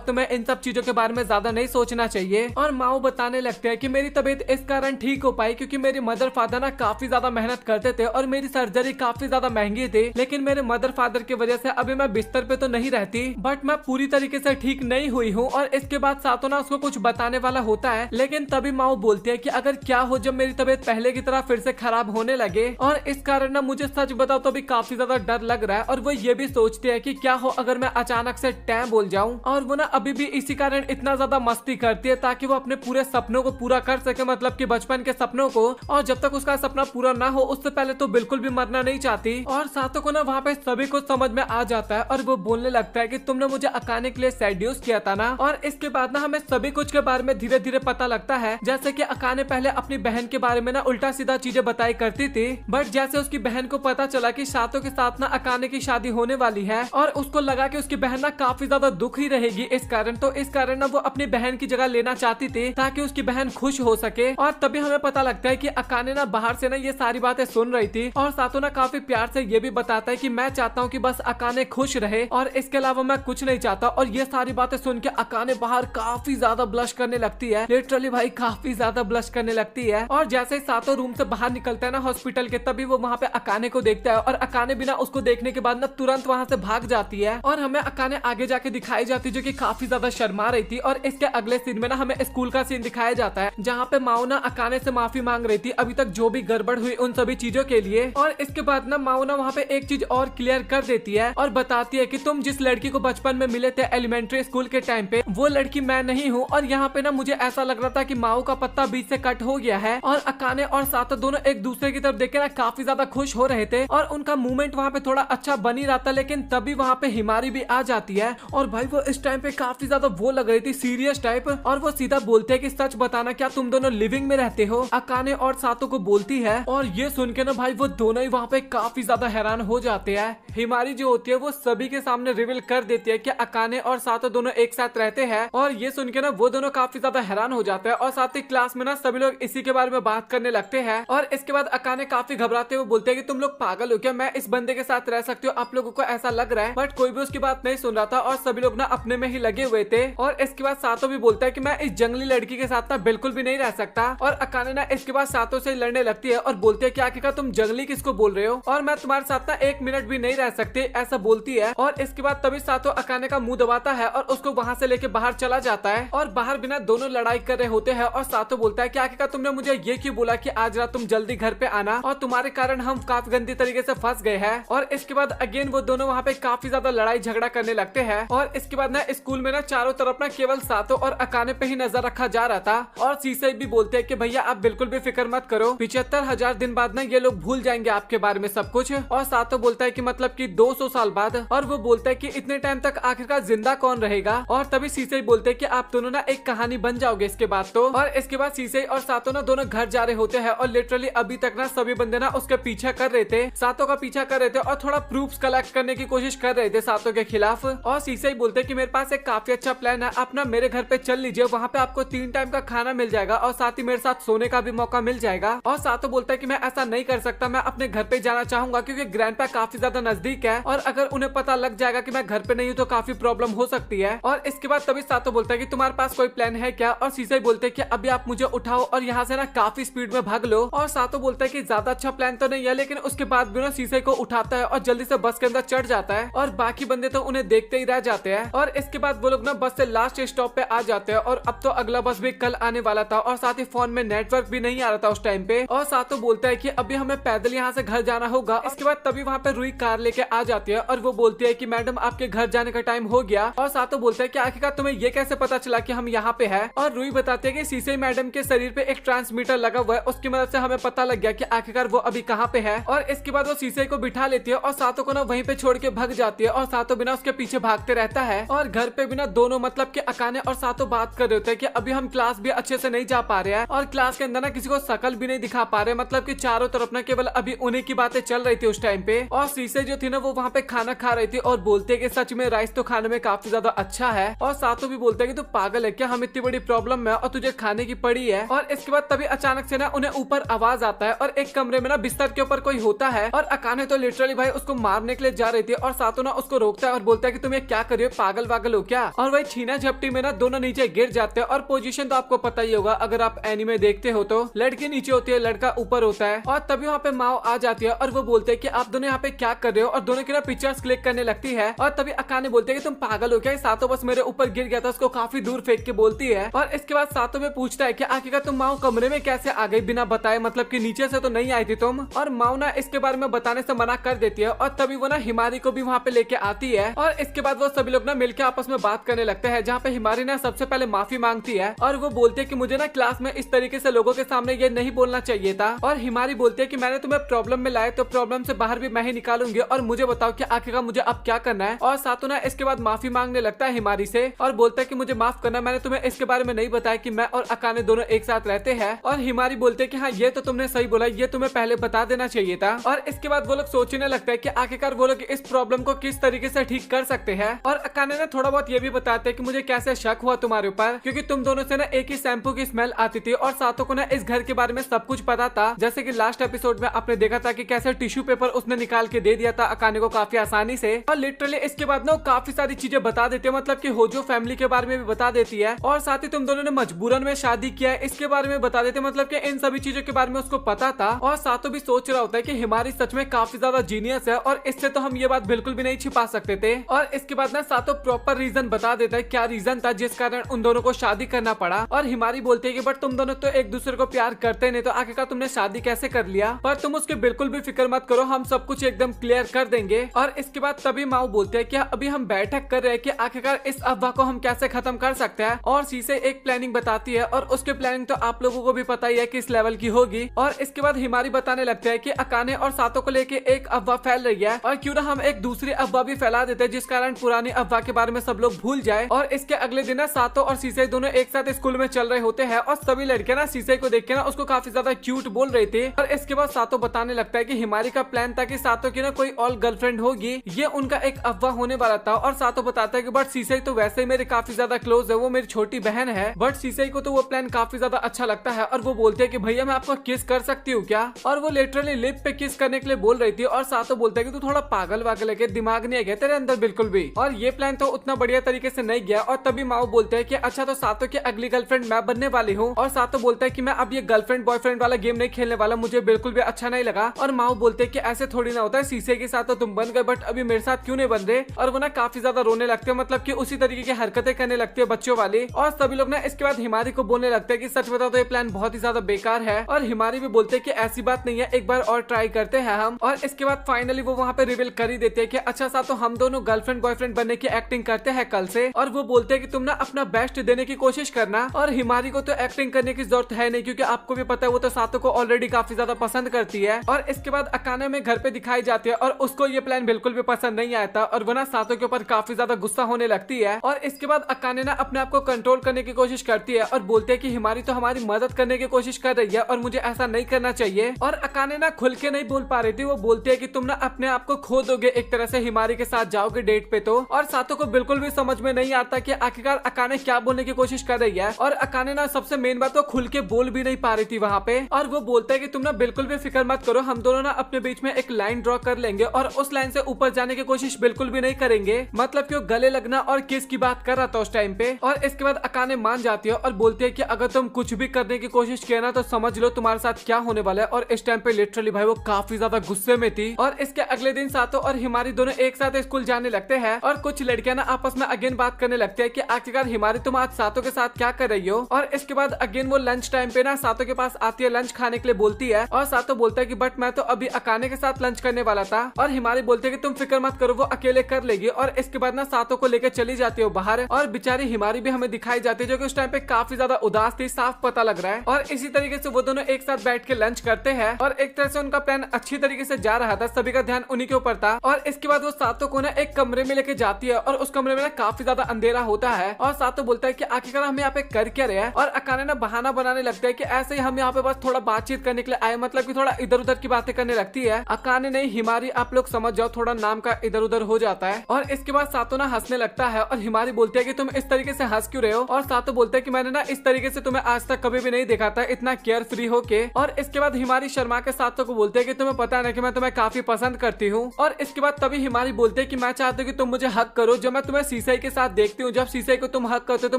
तुम्हें इन सब चीजों के बारे में ज्यादा नहीं सोचना चाहिए। और माओ बताने लगते हैं कि मेरी तबीयत इस कारण ठीक हो पाई क्योंकि मेरी मदर फादर ना काफी ज्यादा मेहनत करते थे और मेरी सर्जरी काफी ज्यादा महंगी थी, लेकिन मेरे मदर फादर की वजह से अभी मैं बिस्तर पे तो नहीं रहती बट मैं पूरी तरीके से ठीक नहीं हुई हूँ। और इसके बाद सातों ना उसको कुछ बताने वाला होता है, लेकिन तभी माओ बोलती है कि अगर क्या हो जब मेरी तबीयत पहले की तरह फिर से खराब होने लगे। और इस कारण ना मुझे सच बताओ तो अभी काफी ज्यादा डर लग रहा है और वो ये भी सोचती है कि क्या हो अगर मैं अचानक से टैम बोल जाऊं। और वो ना अभी भी इसी कारण इतना ज्यादा मस्ती करती है ताकि वो अपने पूरे सपनों को पूरा कर सके, मतलब कि बचपन के सपनों को। और जब तक उसका सपना पूरा ना हो उससे पहले तो बिल्कुल भी मरना नहीं चाहती। और सातों को ना वहाँ पे सभी कुछ समझ में आ जाता है और वो बोलने लगता है कि तुमने मुझे अकाने के लिए सेड्यूस किया था ना। और इसके बाद ना हमें सभी कुछ के बारे में धीरे धीरे पता लगता है, जैसे कि अकाने पहले अपनी बहन के बारे में ना उल्टा सीधा चीजें बताई करती थी, बट जैसे उसकी बहन को पता चला कि सातों के साथ ना अकाने की शादी होने वाली है और उसको लगा कि उसकी बहन ना काफी ज्यादा दुखी रहेगी इस कारण, तो इस कारण ना वो अपनी बहन की जगह लेना चाहती थी ताकि उसकी बहन खुश हो सके। और तभी हमें पता लगता है कि अकाने ना बाहर से ना ये सारी बातें सुन रही थी और सातों ना काफी प्यार से ये भी बताता है कि मैं चाहता हूँ कि बस अकाने खुश रहे और इसके अलावा मैं कुछ नहीं चाहता। और ये सारी बातें सुन के अकाने बाहर काफी ज्यादा ब्लश करने लगती है, लिटरली भाई काफी ज्यादा ब्लश करने लगती है। और जैसे ही सातों रूम से बाहर निकलता है ना हॉस्पिटल के, तभी वो वहाँ पे अकाने को देखता है और अकाने बिना उसको देखने के बाद ना तुरंत वहाँ से भाग जाती है। और हमें अकाने आगे जाके दिखाई जाती है जो कि काफी ज्यादा शर्मा रही थी। और इसके अगले सीन में ना हमें स्कूल का सीन दिखाया जाता है जहाँ पे माओ ना अकाने से माफी मांग रही थी अभी तक जो भी गड़बड़ हुई उन सभी चीजों के लिए। और इसके बाद ना माओ ना वहाँ पे एक चीज और क्लियर कर देती है और बताती है कि तुम जिस लड़की को बचपन में मिले थे एलिमेंट्री स्कूल के टाइम पे, वो लड़की मैं नहीं हूँ। और यहाँ पे ना मुझे ऐसा लग रहा था कि माओ का पत्ता बीच से कट हो गया है। और अकाने और सातों दोनों एक दूसरे की तरफ देख के ना काफी ज्यादा खुश हो रहे थे और उनका मूवमेंट वहाँ पे थोड़ा अच्छा बन ही रहा था, लेकिन तभी वहाँ पे हिमारी भी आ जाती है और भाई वो इस टाइम पे काफी ज्यादा वो लग रही थी सीरियस टाइप। और वो सीधा बोलते हैं कि सच बताना क्या तुम दोनों लिविंग में रहते हो, अकाने और सातों को बोलती है। और ये सुन के ना भाई वो दोनों ही वहाँ पे काफी ज्यादा हैरान हो जाते हैं। हिमारी जो होती है वो सभी के सामने रिवील कर देती है कि अकाने और सातों दोनों एक साथ रहते हैं। और ये सुन के ना वो दोनों काफी ज्यादा हैरान हो जाते हैं और साथ ही क्लास में ना सभी लोग इसी के बारे में बात करने लगते हैं। और इसके बाद अकाने काफी घबराते हुए बोलते हैं कि तुम लोग पागल हो क्या, मैं इस बंदे के साथ रह सकती हूँ, आप लोगों को ऐसा लग रहा है। बट कोई भी उसकी बात नहीं सुन रहा था और सभी लोग ना अपने में ही लगे हुए थे। और इसके बाद सातों भी बोलता है कि मैं इस जंगली लड़की के साथ ना बिल्कुल भी नहीं रह सकता। और अकाने ना इसके बाद सातों से लड़ने लगती है और बोलती है कि आखिरकार तुम जंगली किसको बोल रहे हो और मैं तुम्हारे साथ ना एक मिनट भी नहीं रह सकती, ऐसा बोलती है। और इसके बाद तभी सातों अकाने का मुंह दबाता है और उसको वहाँ से लेके बाहर चला जाता है। और बाहर बिना दोनों लड़ाई कर रहे होते हैं और सातों बोलता है कि आखिरकार तुमने मुझे ये क्यों बोला कि आज रात तुम जल्दी घर पे आना और तुम्हारे कारण हम काफी गंदी तरीके से फंस गए हैं। और इसके बाद अगेन वो दोनों वहाँ पे काफी ज्यादा लड़ाई झगड़ा करने लगते हैं। और इसके बाद ना स्कूल में ना चारों तरफ ना केवल सातों और अकाने पे ही नजर रखा जा रहा था। और सीसे भी बोलते हैं कि भैया आप बिल्कुल भी फिक्र मत करो, 75,000 दिन बाद ना ये लोग भूल जाएंगे आपके बारे में सब कुछ। और सातों बोलता है कि मतलब कि 200 साल बाद। और वो बोलता है कि इतने टाइम तक आखिरकार जिंदा कौन रहेगा। और तभी सीसे बोलते हैं कि आप दोनों ना एक कहानी बन जाओगे इसके बाद तो। और इसके बाद सीसे और सातों ना दोनों घर जा रहे होते हैं और लिटरली अभी तक ना सभी बंदे ना उसके पीछा कर रहे थे, सातों का पीछा कर रहे थे और थोड़ा प्रूफ्स कलेक्ट करने की कोशिश कर रहे थे सातों के खिलाफ। और सीसे ही बोलते हैं कि मेरे पास एक काफी अच्छा प्लान है, आप ना मेरे घर पे चल लीजिए, वहाँ पे आपको 3 टाइम का खाना मिल जाएगा और साथ ही मेरे साथ सोने का भी मौका मिल जाएगा। और सातों बोलता है कि मैं ऐसा नहीं कर सकता, मैं अपने घर पे जाना चाहूंगा क्योंकि ग्रैंडपा काफी ज्यादा नजदीक है और अगर उन्हें पता लग जाएगा कि मैं घर पे नहीं हूँ तो काफी प्रॉब्लम हो सकती है। और इसके बाद तभी सातों बोलता है कि तुम्हारे पास कोई प्लान है क्या। और सीसे बोलते हैं कि अभी आप मुझे उठाओ और यहाँ से ना काफी स्पीड में भाग लो। और सातों बोलता है कि ज्यादा अच्छा प्लान तो नहीं है, लेकिन उसके बाद भी ना सीसे को उठाता है और जल्दी से बस के अंदर चढ़ जाता है और बाकी बंदे तो उन्हें देखते ही रह जाते हैं। और इसके बाद वो लोग ना बस से लास्ट स्टॉप पे आ जाते हैं और अब तो अगला बस भी कल आने वाला था और साथ ही फोन में नेटवर्क भी नहीं आ रहा था उस टाइम पे। और सातों बोलता है कि अभी हमें पैदल यहाँ से घर जाना होगा। इसके बाद तभी वहाँ पे रुई कार लेके आ जाती है और वो बोलती है कि मैडम आपके घर जाने का टाइम हो गया। और सातों बोलता है कि आखिरकार तुम्हें ये कैसे पता चला कि हम यहाँ पे हैं। और रुई बताती है कि सीसे मैडम के शरीर पे एक ट्रांसमीटर लगा हुआ है, उसकी मदद से हमें पता लग गया कि आखिरकार वो अभी कहाँ पे है। और इसके बाद वो सीसे को बिठा लेती है और सातों को ना वहीं पे छोड़ के भाग जाती है और सातों बिना उसके पीछे भागते रहता है। और घर पे बिना दोनों मतलब कि अकाने और सातों बात कर रहे होते हैं कि अभी हम क्लास भी अच्छे से नहीं जा पा रहे हैं और क्लास के अंदर ना किसी को शकल भी नहीं दिखा पा रहे, मतलब कि चारों तरफ ना केवल अभी उन्हीं की बातें चल रही थी उस टाइम पे। और शीशे जो थी ना वो वहाँ पे खाना खा रही थी और बोलते कि सच में राइस तो खाने में काफी ज्यादा अच्छा है। और सातो भी बोलते है कि तू पागल है क्या, हम इतनी बड़ी प्रॉब्लम में और तुझे खाने की पड़ी है। और इसके बाद तभी अचानक से ना उन्हें ऊपर आवाज आता है और एक कमरे में ना बिस्तर के ऊपर कोई होता है और अकाने तो लिटरली भाई उसको मारने के लिए जा रही थी और सातो ना उसको रोकता है और बोलता है कि तुम ये क्या कर रहे हो, पागल वागल हो क्या। और वही छीना झपटी में ना दोनों नीचे गिर जाते हैं। और पोजीशन तो आपको पता ही होगा अगर आप एनिमे देखते हो तो लड़की नीचे होती है, लड़का ऊपर होता है। और तभी वहाँ पे माओ आ जाती है और वो बोलते हैं कि आप दोनों यहाँ पे क्या कर रहे हो, और दोनों की ना पिक्चर्स क्लिक करने लगती है। और तभी अकाने बोलते हैं कि तुम पागल हो क्या, सातो बस मेरे ऊपर गिर गया था, उसको काफी दूर फेंक के बोलती है। और इसके बाद सातो में पूछता है कि आखिरकार तुम माओ कमरे में कैसे आ गई बिना बताए, मतलब कि नीचे से तो नहीं आई थी तुम। और माओ ना इसके बारे में बताने से मना कर देती है। और तभी वो ना हिमारी को भी वहाँ पे लेके आती है और इसके बाद वो सभी लोग ना मिलकर आपस में बात करने लगते हैं, जहाँ पे हिमारी ना सबसे पहले माफी मांगती है और वो बोलती है कि मुझे ना क्लास में इस तरीके से लोगों के सामने ये नहीं बोलना चाहिए था। और हिमारी बोलती है कि मैंने तुम्हें प्रॉब्लम में लाया तो प्रॉब्लम से बाहर भी मैं ही निकालूंगी, और मुझे बताओ कि आखिरकार मुझे अब क्या करना है। और सातो ना इसके बाद माफी मांगने लगता है हिमारी से और बोलता है कि मुझे माफ करना, मैंने तुम्हें इसके बारे में नहीं बताया कि मैं और अकाने दोनों एक साथ रहते हैं। और हिमारी बोलते हैं कि हाँ ये तो तुमने सही बोला, ये तुम्हें पहले बता देना चाहिए था। और इसके बाद वो लोग सोचने लगता है कि आखिरकार वो लोग इस प्रॉब्लम को किस तरीके से ठीक कर सकते हैं। और अकाने ने थोड़ा बहुत ये भी बताते हैं कि मुझे कैसे शक हुआ तुम्हारे ऊपर, क्योंकि तुम दोनों से ना एक ही शैम्पू की स्मेल आती थी और सातो को ना इस घर के बारे में सब कुछ पता था। जैसे कि लास्ट एपिसोड में आपने देखा था कि कैसे टिश्यू पेपर उसने निकाल के दे दिया था अकाने को काफी आसानी से। और लिटरली इसके बाद ना काफी सारी चीजें बता देते हैं, मतलब कि होजो फैमिली के बारे में भी बता देती है। और साथ ही तुम दोनों ने मजबूरन में शादी किया है इसके बारे में बता देते, मतलब कि इन सभी चीजों के बारे में उसको पता था। और सातो भी सोच रहा होता है कि हिमारी सच में काफी ज्यादा जीनियस है और इससे तो हम ये बात बिल्कुल भी नहीं छिपा सकते थे। और इसके बाद ना सातो प्रॉपर रीजन बता देता है क्या रीजन था जिस कारण उन दोनों को शादी करना पड़ा। और हिमारी बोलती है कि बट तुम दोनों तो एक दूसरे को प्यार करते नहीं, तो आखिरकार तुमने शादी कैसे कर लिया। पर तुम उसके बिल्कुल भी फिक्र मत करो, हम सब कुछ एकदम क्लियर कर देंगे। और इसके बाद तभी माओ बोलते हैं कि अभी हम बैठक कर रहे हैं कि आखिरकार इस अफवाह को हम कैसे खत्म कर सकते हैं। और शीशे एक प्लानिंग बताती है और उसके प्लानिंग तो आप लोगों को भी पता ही है किस लेवल की होगी। और इसके बाद हिमारी बताने लगता है कि अकाने और सातो को लेके एक अफवाह फैल रही है और क्यों ना हम एक दूसरी अफवाह भी फैला देते हैं जिस कारण पुरानी अफवाह के बारे में सब लोग भूल जाए। और इसके अगले दिन ना सातो और शीशे दोनों एक साथ स्कूल में चल रहे होते हैं और सभी लड़कियां ना शीशे को देख के ना उसको काफी ज्यादा क्यूट बोल रही थी। और इसके बाद सातो बताने लगता है कि हिमारी का प्लान था कि सातो की ना कोई और गर्लफ्रेंड होगी, ये उनका एक अफवाह होने वाला था। और सातो बताता है कि बट शीशे तो वैसे ही मेरे काफी ज्यादा क्लोज है, वो मेरी छोटी बहन है। बट शीशे को तो वो प्लान काफी ज्यादा अच्छा लगता है और वो बोलते है कि भैया मैं आपको किस कर सकती हूँ क्या। और वो लिटरली लिप पे किस करने के लिए बोल रही थी। और सातो बोलता है कि तू थोड़ा पागल वागल है, दिमाग नहीं है तेरे अंदर बिल्कुल भी। और ये प्लान तो उतना बढ़िया तरीके से नहीं गया। और तभी माओ बोलते हैं कि अच्छा तो सातो की अगली गर्लफ्रेंड मैं बनने वाली हूँ। और सातो बोलता है कि मैं अब ये गर्लफ्रेंड बॉयफ्रेंड वाला गेम नहीं खेलने वाला, मुझे बिल्कुल भी अच्छा नहीं लगा। और माओ बोलते हैं कि ऐसे थोड़ी ना होता है, शीशे के साथ तो तुम बन गए बट अभी मेरे साथ क्यों नहीं बन रहे। और वो ना काफी ज्यादा रोने लगते हैं, मतलब कि उसी तरीके की हरकतें करने लगती है बच्चों वाली। और सभी लोग ना इसके बाद हिमारी को बोलने लगते हैं कि सच बताओ तो ये प्लान बहुत ही ज्यादा बेकार है। और हिमारी भी बोलते हैं कि ऐसी बात नहीं है, एक बार और ट्राई करते हैं हम। और इसके बाद फाइनली वो वहाँ पे रिवील कर ही देते हैं कि अच्छा सा तो हम दोनों गर्लफ्रेंड बॉयफ्रेंड बनने की एक्टिंग करते हैं कल से। और वो बोलते हैं कि तुम ना अपना बेस्ट देने की कोशिश करना। और हिमारी को तो एक्टिंग करने की जरूरत है नहीं, क्योंकि आपको भी पता है वो तो सातो को ऑलरेडी काफी ज्यादा पसंद करती है। और इसके बाद अकाने में घर पे दिखाई जाती है और उसको ये प्लान बिल्कुल भी पसंद नहीं आया था और वो ना सातो के ऊपर काफी ज्यादा गुस्सा होने लगती है। और इसके बाद अकाने ना अपने आप को कंट्रोल करने की कोशिश करती है और बोलते है कि हिमारी तो हमारी मदद करने की कोशिश कर रही है और मुझे ऐसा नहीं करना चाहिए। और अकाने ना खुल के नहीं बोल पा रही थी, वो बोलती है कि तुम ना अपने आप को खो दोगे एक तरह से हिमारी के साथ जाओगे डेट पे तो। और सातो को बिल्कुल भी समझ में नहीं आता कि आखिरकार अकाने क्या बोलने की कोशिश कर रही है। और अकाने ना सबसे मेन बात वो खुल के बोल भी नहीं पा रही थी वहाँ पे। और वो बोलता है कि तुम ना बिल्कुल भी फिक्र मत करो, हम दोनों ना अपने बीच में एक लाइन ड्रॉ कर लेंगे और उस लाइन से ऊपर जाने की कोशिश बिल्कुल भी नहीं करेंगे। मतलब कि वो गले लगना और किस की बात कर रहा था उस टाइम पे। और इसके बाद अकाने मान जाती है और बोलती है कि अगर तुम कुछ भी करने की कोशिश किया ना तो समझ लो तुम्हारे साथ क्या होने वाला है। और इस टाइम पे लिटरली भाई वो काफी ज्यादा गुस्से में थी। और इसके अगले दिन सातो और हिमारी दोनों एक साथ स्कूल जाने लगते हैं और कुछ लड़कियां ना आपस में अगेन बात करने लगते हैं कि आखिरकार हिमारी तुम आज सातो के साथ क्या कर रही हो। और इसके बाद अगेन वो लंच टाइम पे ना सातो के पास आती है लंच खाने के लिए बोलती है। और सातो बोलता है कि बट मैं तो अभी अकाने के साथ लंच करने वाला था। और हिमारी बोलती है कि तुम फिक्र मत करो, वो अकेले कर लेगी। और इसके बाद ना सातो को लेकर चली जाती है बाहर। और बेचारी हिमारी भी हमें दिखाई जाती है जो कि उस टाइम पे काफी ज्यादा उदास थी, साफ पता लग रहा है। और इसी तरीके से वो दोनों एक साथ बैठ के लंच करते हैं और एक तरह से उनका प्लान अच्छी तरीके से जा रहा था, सभी का ध्यान उन्हीं के ऊपर था। और इसके बाद वो सातो को ना एक कमरे में लेके जाती है और उस कमरे में ना काफी ज्यादा अंधेरा होता है। और सातो बोलता है कि आखिरकार हम यहाँ पे कर क्या रहे हैं। और अकाने ना बहाना बनाने लगता है कि ऐसे ही हम यहाँ पे बस थोड़ा बातचीत करने के लिए आए, मतलब कि थोड़ा इधर उधर की बातें करने लगती है। अकाने अकाने नहीं हिमारी, आप लोग समझ जाओ, थोड़ा नाम का इधर उधर हो जाता है। और इसके बाद सातो ना हंसने लगता है और हिमारी बोलती है कि तुम इस तरीके से हंस क्यों रहे हो। और सातो बोलते है कि मैंने ना इस तरीके से तुम्हें आज तक कभी भी नहीं देखा था, इतना केयर फ्री होके। और इसके बाद हिमारी शर्मा के सातो को बोलते है कि तुम्हें पता है ना कि मैं तुम्हें काफी पसंद करती हूँ। और इसके बाद तभी हिमारी बोलते है कि मैं चाहती हूँ कि तुम मुझे हक करो। जब मैं तुम्हें सीसाई के साथ देखती हूँ, जब सीसाई को तुम हक करते हो तो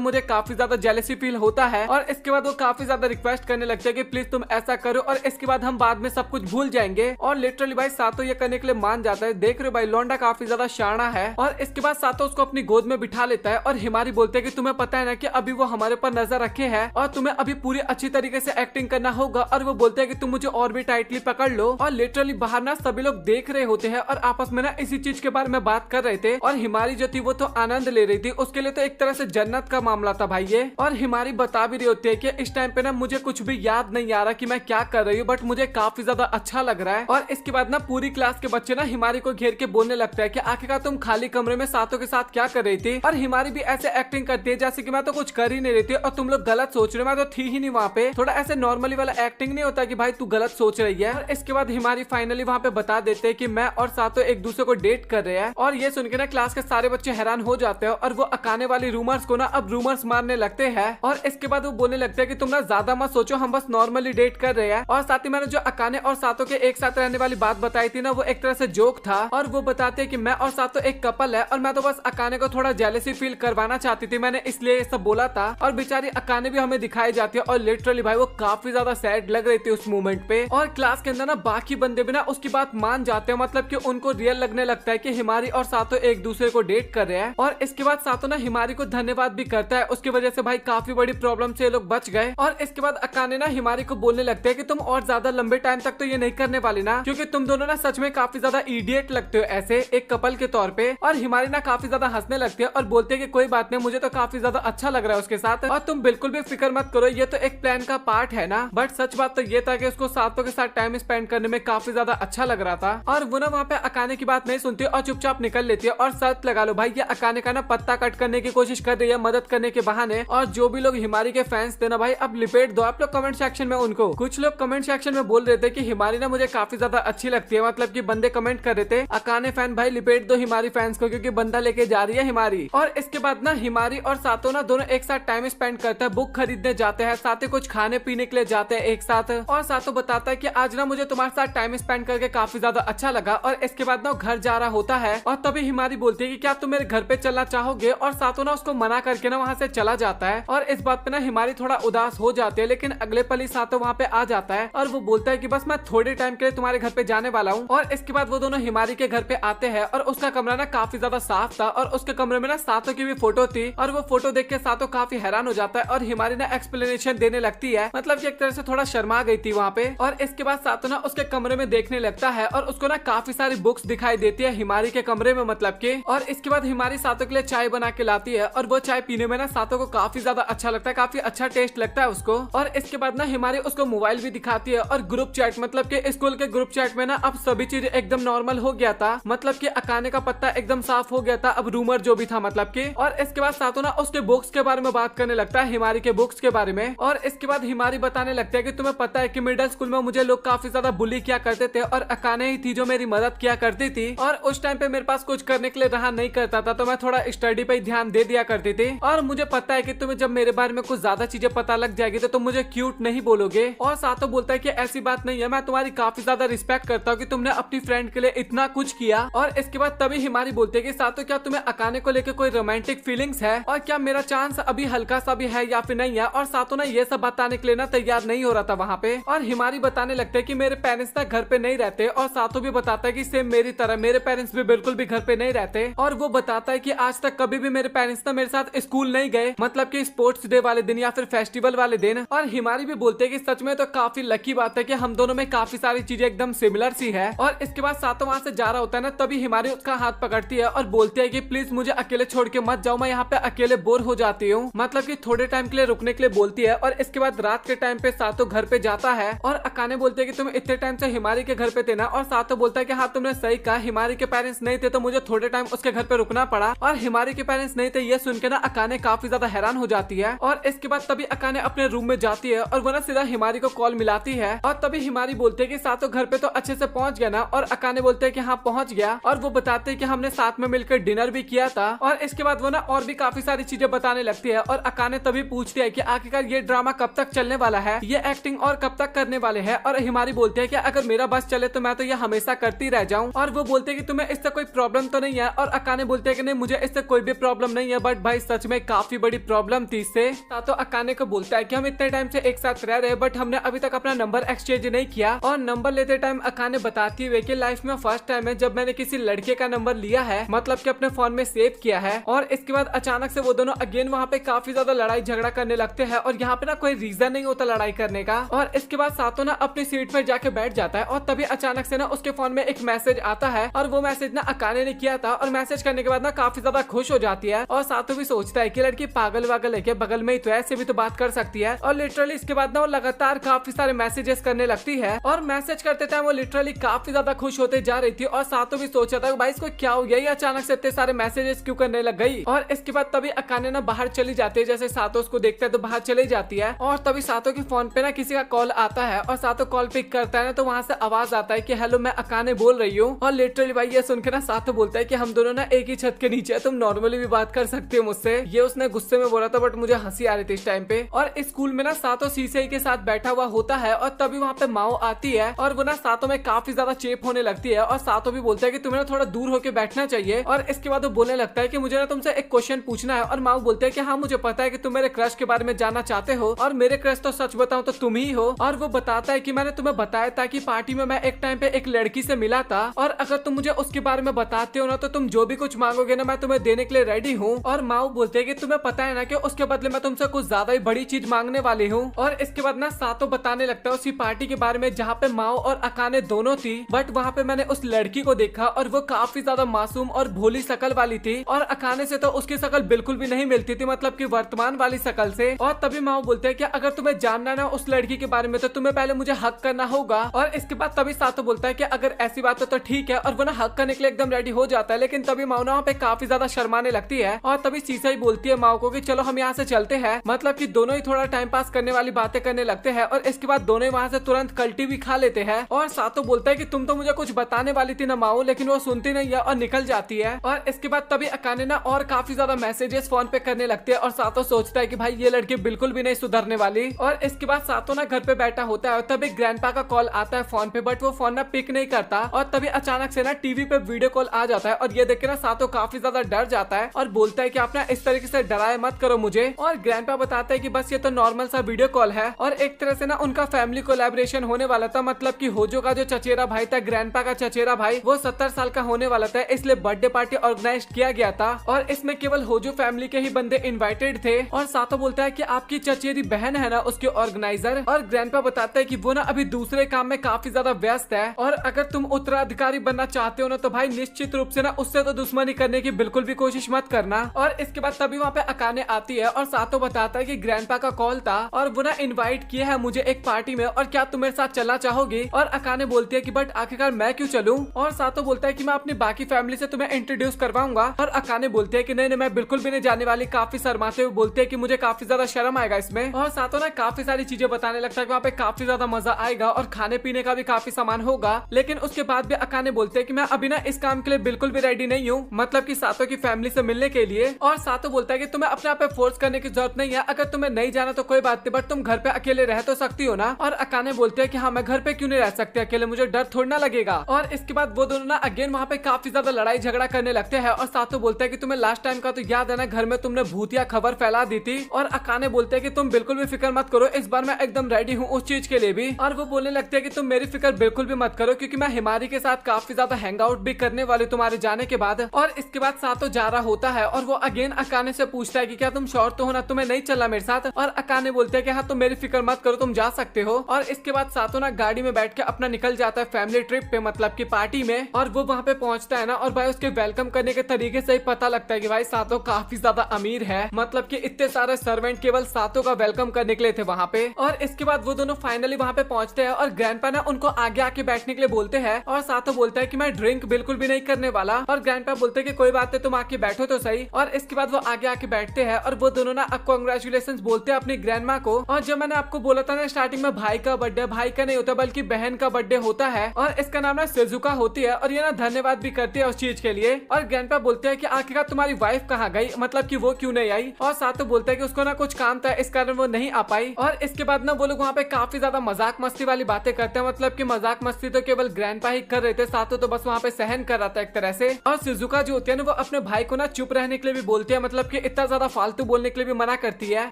मुझे काफी ज्यादा जेलसी फील होता है। और इसके बाद वो काफी ज्यादा रिक्वेस्ट करने लगते हैं कि प्लीज तुम ऐसा करो और इसके बाद हम बाद में सब कुछ भूल जाएंगे। और लिटरली भाई सातो ये करने के लिए मान जाता है। देख रहे हो भाई लौंडा काफी ज्यादा शाना है। और इसके बाद सातो उसको अपनी गोद में बिठा लेता है और हिमारी बोलते है कि तुम्हें पता है ना कि अभी वो हमारे पर नजर रखे है और तुम्हें अभी पूरी अच्छी तरीके से एक्टिंग करना होगा। और वो बोलते है कि तुम मुझे और भी टाइटली पकड़ लो। और लिटरली बाहर ना सभी लोग देख रहे होते हैं और आपस में ना इसी चीज के बारे में बात कर रहे थे। और हिमारी जो थी वो तो आनंद ले रही थी, उसके लिए तो एक तरह से जन्नत का मामला था भाई ये। और हिमारी बता भी रही होती है कि इस टाइम पे ना मुझे कुछ भी याद नहीं आ रहा कि मैं क्या कर रही हूँ, बट मुझे काफी ज्यादा अच्छा लग रहा है। और इसके बाद ना पूरी क्लास के बच्चे ना हिमारी को घेर के बोलने लगता है कि आखिरकार तुम खाली कमरे में सातों के साथ क्या कर रही थी। और हिमारी भी ऐसे एक्टिंग करती है जैसे कि मैं तो कुछ कर ही नहीं रही थी और तुम लोग गलत सोच रहे हो, मैं तो थी ही नहीं वहाँ पे। थोड़ा ऐसे नॉर्मली वाला एक्टिंग नहीं होता कि भाई तू गलत सोच रही है। और इसके बाद हिमारी फाइनली वहाँ पे बता देते हैं कि मैं और सातों एक दूसरे को डेट कर रहे हैं। और ये सुन के ना क्लास के सारे बच्चे हैरान हो जाते हैं और वो अकाने वाली रूमर्स को ना अब रूमर्स मारने लगते हैं। और इसके बाद वो बोलने लगते हैं कि तुम ना ज्यादा मत सोचो, हम बस नॉर्मली डेट कर रहे हैं। और साथ ही मैंने जो अकाने और सातों के एक साथ रहने वाली बात बताई थी ना, वो एक तरह से जोक था। और वो बताते हैं कि मैं और सातों एक कपल है और मैं तो बस अकाने को थोड़ा जेलसी फील करवाना चाहती थी, मैंने इसलिए ये सब बोला था। और बेचारी अकाने भी हमें दिखाई जाती है और लिटरली भाई वो काफी ज्यादा सैड लग रही थी उस मोमेंट पे। और क्लास के अंदर ना बाकी बंदे भी ना उसकी बात मान जाते हैं, मतलब कि उनको रियल लगने लगता है कि हिमारी और सातों एक दूसरे को डेट कर रहे हैं। और इसके बाद सातों ना हिमारी को धन्यवाद भी करता है, उसकी वजह से भाई काफी बड़ी प्रॉब्लम से ये लोग बच गए। और इसके बाद अकाने ना हिमारी को बोलने लगते हैं कि तुम और ज्यादा लंबे टाइम तक तो ये नहीं करने वाली ना, क्योंकि तुम दोनों ना सच में काफी ज्यादा इडियट लगते हो ऐसे एक कपल के तौर पे। और हिमारी ना काफी ज्यादा हंसने लगती है और बोलते है कि कोई बात नहीं, मुझे तो काफी ज्यादा अच्छा लग रहा है उसके साथ और तुम बिल्कुल भी फिक्र मत करो, ये तो एक प्लान का पार्ट है ना। बट सच बात तो ये था कि उसको सातों के साथ टाइम स्पेंड करने में काफी ज्यादा अच्छा लग रहा था। और वो ना वहाँ पे अकाने की बात नहीं सुनती और चुपचाप निकल लेती है। और शर्त लगा लो भाई ये अकाने का ना पत्ता कट करने की कोशिश कर रही है मदद करने के बहाने। और जो भी लोग हिमारी के फैंस थे ना भाई अब लिपेट दो आप लोग कमेंट सेक्शन में उनको। कुछ लोग कमेंट सेक्शन में बोल रहे थे कि हिमारी ना मुझे काफी ज्यादा अच्छी लगती है, मतलब कि बंदे कमेंट कर रहे थे अकाने फैन भाई लिपेट दो हिमारी फैंस को क्योंकि बंदा लेके जा रही है हिमारी। और इसके बाद ना हिमारी और सातों ना दोनों एक साथ टाइम स्पेंड करते हैं, बुक खरीदने जाते हैं, साथ ही कुछ खाने पीने के लिए जाते हैं एक साथ। और सातों बताता है कि आज ना मुझे तुम्हारे साथ टाइम स्पेंड करके काफी ज्यादा अच्छा लगा। और इसके बाद ना घर जा रहा होता है और तभी हिमारी बोलती है कि क्या तुम मेरे घर पे चलना चाहोगे। और सातों ना उसको मना करके ना वहाँ से चला जाता है। और इस बात पे ना हिमारी थोड़ा उदास हो जाती है, लेकिन अगले पल ही सातों वहाँ पे आ जाता है और वो बोलता है कि बस मैं थोड़े टाइम के लिए तुम्हारे घर पे जाने वाला हूँ। और इसके बाद वो दोनों हिमारी के घर पे आते हैं और उसका कमरा ना काफी ज्यादा साफ था और उसके कमरे में ना सातों की भी फोटो थी। और वो फोटो देख के सातों काफी हैरान हो जाता है और हिमारी ना एक्सप्लेनेशन देने लगती है, मतलब कि एक तरह से थोड़ा शर्मा गई थी वहाँ पे। और इसके बाद सातों ना उसके कमरे में देखने लगता है और उसको ना काफी सारी बुक्स दिखाई देती है हिमारी के कमरे में, मतलब कि। और इसके बाद हिमारी सातों के लिए चाय बना के लाती है और वो चाय पीने में ना सातों को काफी ज्यादा अच्छा लगता है, काफी अच्छा टेस्ट लगता है उसको। और इसके बाद ना हिमारी उसको मोबाइल भी दिखाती है और ग्रुप चैट, मतलब कि स्कूल के ग्रुप चैट में ना अब सभी चीज एकदम नॉर्मल हो गया था, मतलब कि अकाने का पत्ता एकदम साफ हो गया था, अब रूमर जो भी था मतलब कि। और इसके बाद सातों ना उसके बुक्स के बारे में बात करने लगता है, हिमारी के बुक्स के बारे में। और इसके बाद हिमारी बताने लगता है कि तुम्हें पता है कि मिडिल स्कूल में मुझे लोग काफी ज्यादा बुली किया करते थे और अकाने ही थी जो मेरी मदद किया करती थी। और उस टाइम पे मेरे पास कुछ करने के लिए रहा नहीं करता था तो मैं थोड़ा स्टडी पे ध्यान दे दिया करती थी। और मुझे पता है कि तुम्हें जब मेरे बारे में कुछ ज्यादा चीजें पता लग जाएगी तो तुम मुझे क्यूट नहीं बोलोगे। और सातों बोलता है कि ऐसी बात नहीं है, मैं तुम्हारी काफी ज्यादा रिस्पेक्ट करता हूँ कि तुमने अपनी फ्रेंड के लिए इतना कुछ किया। और इसके बाद तभी हिमारी बोलती है कि सातों क्या तुम्हें अकाने को लेकर कोई रोमांटिक फीलिंग्स है और क्या मेरा चांस अभी हल्का सा भी है या फिर नहीं है। और सातों ना ये सब बताने के लिए ना तैयार नहीं हो रहा था वहाँ पे। और हिमारी बताने लगते है कि मेरे पेरेंट्स ना घर पे नहीं रहते। और सातों भी बताता है कि सेम मेरी तरह मेरे पेरेंट्स भी बिल्कुल भी घर पे नहीं रहते। और वो बताता है कि आज तक कभी भी मेरे पेरेंट्स ना मेरे साथ स्कूल नहीं गए, मतलब कि स्पोर्ट्स डे वाले दिन या फिर फेस्टिवल वाले दिन। और हिमारी भी बोलते हैं कि सच में तो काफी लकी बात है कि हम दोनों में काफी सारी चीजें एकदम सिमिलर सी है। और इसके बाद सातों वहाँ से जा रहा होता है ना, तभी हिमारी उसका हाथ पकड़ती है और बोलती है कि प्लीज मुझे अकेले छोड़ के मत जाओ, मैं यहाँ पे अकेले बोर हो जाती हूँ, मतलब कि थोड़े टाइम के लिए रुकने के लिए बोलती है। और इसके बाद रात के टाइम पे सातों घर पे जाता है और अकाने बोलते है कि तुम इतने टाइम से हिमारी के घर पे थे ना। और सातों बोलता है कि हाँ तुमने सही कहा, हिमारी के पेरेंट्स नहीं थे तो मुझे थोड़े टाइम उसके घर पे रुकना पड़ा। और हिमारी के पेरेंट्स नहीं थे ये सुन के ना अकाने काफी ज्यादा हैरान हो जाती है। और इसके बाद तभी अकाने अपने रूम में जाती है और वो ना सीधा हिमारी को कॉल मिलाती है। और तभी हिमारी बोलती है कि सातों घर पे तो अच्छे से पहुंच गया ना? और अकाने बोलते हैं कि हाँ पहुंच गया, और वो बताते हैं कि हमने साथ में मिलकर डिनर भी किया था। और इसके बाद वो ना और भी काफी सारी चीजें बताने लगती है, और अकाने तभी पूछती है कि आखिरकार ये ड्रामा कब तक चलने वाला है, ये एक्टिंग और कब तक करने वाले हैं। और हिमारी बोलते हैं कि अगर मेरा बस चले तो मैं तो ये हमेशा करती रह जाऊं। और वो बोलते हैं कि तुम्हें इससे कोई प्रॉब्लम तो नहीं है? और अकाने बोलते हैं कि नहीं मुझे इससे कोई भी प्रॉब्लम नहीं है, बट भाई सच में काफी बड़ी प्रॉब्लम थी इससे। तो अकाने को बोलता है कि हम इतने टाइम से एक साथ रह रहे, बट हमने अभी तक अपना नंबर एक्सचेंज नहीं किया। और नंबर लेते टाइम अकाने बताती हुई कि लाइफ में फर्स्ट टाइम है जब मैंने किसी लड़के का नंबर लिया है, मतलब कि अपने फोन में सेव किया है। और इसके बाद अचानक से वो दोनों अगेन वहाँ पे काफी ज्यादा लड़ाई झगड़ा करने लगते हैं, और यहाँ पे ना कोई रीजन नहीं होता लड़ाई करने का। और इसके बाद सातो ना अपनी सीट पर जाके बैठ जाता है, और तभी अचानक से ना उसके फोन में एक मैसेज आता है, और वो मैसेज ना अकाने ने किया था। और मैसेज करने के बाद ना काफी ज्यादा खुश हो जाती है, और सातो भी सोचता है कि लड़की पागल वागल है क्या, बगल में ही तो ऐसे भी तो बात कर सकती है। और लिटरली इसके बाद ना वो लगातार काफी सारे मैसेजेस करने लगती है, और मैसेज करते टाइम वो लिटरली काफी ज्यादा खुश होते जा रही थी। और सातो भी सोचा था भाई इसको क्या हो गया, ये अचानक से इतने सारे मैसेजेस क्यों करने लग गई। और इसके बाद तभी अकाने ना बाहर चली जाती है, जैसे सातो उसको देखता है तो बाहर चली जाती है। और तभी सातो के फोन पे ना किसी का कॉल आता है, और सातो कॉल पिक करता है ना, तो वहाँ से आवाज आता है कि हेलो मैं अकाने बोल रही हूँ। और लिटरली भाई ये सुन के ना सातो बोलता है कि हम दोनों ना एक ही छत के नीचे है, तुम नॉर्मली भी बात कर सकते हो मुझसे। ये उसने गुस्से में बोला था, बट मुझे हंसी आ रही थी इस टाइम पे। और स्कूल में ना सातो सीसे के साथ बैठा हुआ होता है, और तभी वहाँ पे माओ आती है, और वो ना सातो में काफी ज्यादा चेप होने लगती है। और सातो भी बोलता है कि तुम्हें थोड़ा दूर होकर बैठना चाहिए। और इसके बाद वो बोलने लगता है कि मुझे ना तुमसे एक क्वेश्चन पूछना है। और माओ बोलते हैं कि हाँ मुझे पता है कि तुम मेरे क्रश के बारे में जानना चाहते हो, और मेरे क्रश तो सच बताऊं तो तुम ही हो। और वो बताता है कि मैंने तुम्हें बताया था कि पार्टी में मैं एक टाइम पे एक लड़की से मिला था, और अगर तुम मुझे उसके बारे में बताते हो ना तो तुम जो भी कुछ मांगोगे ना मैं तुम्हें देने के लिए रेडी हूँ। और माओ बोलते हैं कि तुम्हें पता है ना कि उसके बदले मैं तुमसे कुछ ज्यादा ही बड़ी चीज मांगने वाली हूँ। और इसके बाद ना सातो बताने लगता है उसी पार्टी के बारे में जहाँ पे माओ और अकाने दोनों थी, बट वहाँ पे मैंने उस लड़की को देखा, और वो काफी ज्यादा मासूम और भोली शकल वाली थी, और अकाने से तो उसकी शकल बिल्कुल भी नहीं मिलती थी, मतलब कि वर्तमान वाली शकल से। और तभी माओ बोलते हैं कि अगर तुम्हें जानना ना उस लड़की के बारे में तो तुम्हें पहले मुझे हक करना होगा। और इसके बाद तभी सातो बोलता है कि अगर ऐसी बात है तो ठीक है, और वो ना हक करने के लिए एकदम रेडी हो जाता है। लेकिन तभी माओ ना वहाँ पे काफी ज्यादा शर्माने लगती है, और तभी सीसा ही बोलती है माओ को कि चलो हम यहाँ से चलते हैं, मतलब कि दोनों ही थोड़ा टाइम पास करने वाली बातें करने लगते हैं। और इसके बाद दोनों ही वहाँ से तुरंत कल्टी भी खा लेते हैं। और सातो बोलता है कि तुम तो मुझे कुछ बताने वाली थी ना माओ, लेकिन वो सुनती नहीं है और निकल जाती है। और इसके बाद तभी अकाने ना और काफी ज्यादा मैसेजेस फोन पे करने लगते हैं, और सातो सोचता है कि भाई ये लड़की बिल्कुल भी नहीं सुधरने वाली। और इसके बाद सातो ना घर पे बैठा होता है, और तभी ग्रैंडपा का कॉल आता है फोन पे, बट वो फोन ना पिक नहीं करता। और तभी अचानक से ना टीवी पे वीडियो कॉल आ जाता है, और ये देख के ना सातो काफी ज्यादा डर जाता है, और बोलता है कि आप ना इस तरीके से डराए मत करो मुझे। और ग्रैंडपा बताता है कि बस ये तो नॉर्मल सा वीडियो कॉल है, और एक तरह से ना उनका फैमिली कोलैबोरेशन होने वाला था, मतलब कि होजो का जो चचेरा भाई था, ग्रैंडपा का चचेरा भाई, वो 70 साल का होने वाला था, इसलिए बर्थडे पार्टी ऑर्गेनाइज किया गया था। और इसमें केवल होजो फैमिली के ही बंदे इनवाइटेड थे। और सातो बोलता है कि आपकी चचेरी बहन है ना उसके ऑर्गेनाइजर। और ग्रैंडपा बताता है कि वो ना अभी दूसरे काम में काफी ज्यादा व्यस्त है, और अगर तुम उत्तराधिकारी बनना चाहते हो ना तो भाई निश्चित रूप से ना उससे तो दुश्मनी करने की बिल्कुल भी कोशिश मत करना। और इसके बाद तभी वहाँ पे अकाने आती है, और सातो बताता है कि ग्रैंडपा का कॉल था, और वो ना इनवाइट किया है मुझे एक पार्टी में, और क्या तुम मेरे साथ चलना चाहोगी। और अकाने बोलती है कि बट आखिरकार मैं क्यों चलूं। और सातो बोलता है कि मैं अपनी बाकी फैमिली से तुम्हें इंट्रोड्यूस करवाऊंगा। और अकाने बोलते हैं कि नहीं मैं बिल्कुल भी नहीं जाने वाली, काफी शर्माते हुए बोलते हैं कि मुझे काफी ज्यादा शर्म आएगा इसमें। और सातो ना काफी सारी चीजें बताने लगता है कि वहाँ पे काफी ज्यादा मजा आएगा, और खाने पीने का भी काफी सामान होगा। लेकिन उसके बाद भी अकाने बोलते हैं कि मैं अभी ना इस काम के लिए बिल्कुल भी रेडी नहीं हूँ, मतलब कि सातो की फैमिली से मिलने के लिए। और सातो बोलता है कि तुम्हें अपने आप पे फोर्स करने की जरूरत नहीं है, अगर तुम्हें नहीं जाना तो कोई बात नहीं, बट तुम घर पे अकेले रह तो सकती हो ना। और अकाने बोलते हैं कि हाँ मैं घर पे क्यों नहीं रह सकते अकेले, मुझे डर थोड़ा ना लगेगा। और इसके बाद वो दोनों ना अगेन वहाँ पे काफी ज्यादा लड़ाई झगड़ा करने लगते हैं। और सातो बोलता है कि तुम्हें लास्ट टाइम का तो याद है ना, घर में तुमने भूतिया खबर फैला दी थी। और अकाने बोलते हैं कि तुम बिल्कुल भी फिक्र मत करो, इस बार मैं एकदम रेडी हूँ उस चीज के लिए भी। और वो बोलने लगते हैं कि तुम मेरी फिक्र बिल्कुल भी मत करो, क्योंकि मैं हिमारी के साथ काफी ज्यादा हैंग आउट भी करने वाली तुम्हारे जाने के बाद। और इसके बाद सातो जा रहा होता है, और वो अगेन अकाने से पूछता है कि क्या तुम श्योर तो हो ना, तुम्हें नहीं चलना मेरे साथ। और अकाने बोलते हैं कि हाँ तुम मेरी फिक्र मत करो, तुम जा सकते हो। और इसके बाद सातो ना गाड़ी में बैठ के अपना निकल जाता है फैमिली ट्रिप पे, मतलब की पार्टी में। और वो वहाँ पे पहुंचता है ना, और भाई उसके वेलकम करने के तरीके से ही पता लगता है कि भाई सातो काफी ज्यादा अमीर है, मतलब कि इतने सारे सर्वेंट केवल सातो का वेलकम करने के लिए थे वहाँ पे। और इसके बाद वो दोनों फाइनली वहाँ पे पहुंचते हैं, और ग्रैंडपा ना उनको आगे आके बैठने के लिए बोलते हैं। और सातो बोलता है कि मैं ड्रिंक बिल्कुल भी नहीं करने वाला। और ग्रैंडपा बोलते हैं कि कोई बात नहीं, तुम आके बैठो तो सही। और इसके बाद वो आगे आके बैठते हैं, और वो दोनों ना कांग्रेचुलेशंस बोलते हैं अपनी ग्रैंडमा को। और जब मैंने आपको बोला था ना स्टार्टिंग में भाई का बर्थडे, भाई का नहीं होता बल्कि बहन का बर्थडे होता होता है और इसका नाम ना सिजुका होती है और ये ना धन्यवाद भी करती है उस चीज के लिए। और ग्रैंडपा बोलते हैं कि आखिरकार तुम्हारी वाइफ कहाँ गई, मतलब कि वो क्यों नहीं आई। और सातो बोलता है कि उसको ना कुछ काम था इस कारण वो नहीं आ पाई। और इसके बाद ना वो लोग वहाँ पे काफी ज्यादा मजाक मस्ती वाली बातें करते हैं, मतलब कि मजाक मस्ती तो केवल ग्रैंडपा ही कर रहे थे, सातो तो बस वहाँ पे सहन कर रहा था एक तरह से। और सिजुका जो होती है ना वो अपने भाई को ना चुप रहने के लिए भी बोलती है, मतलब कि इतना ज्यादा फालतू बोलने के लिए भी मना करती है।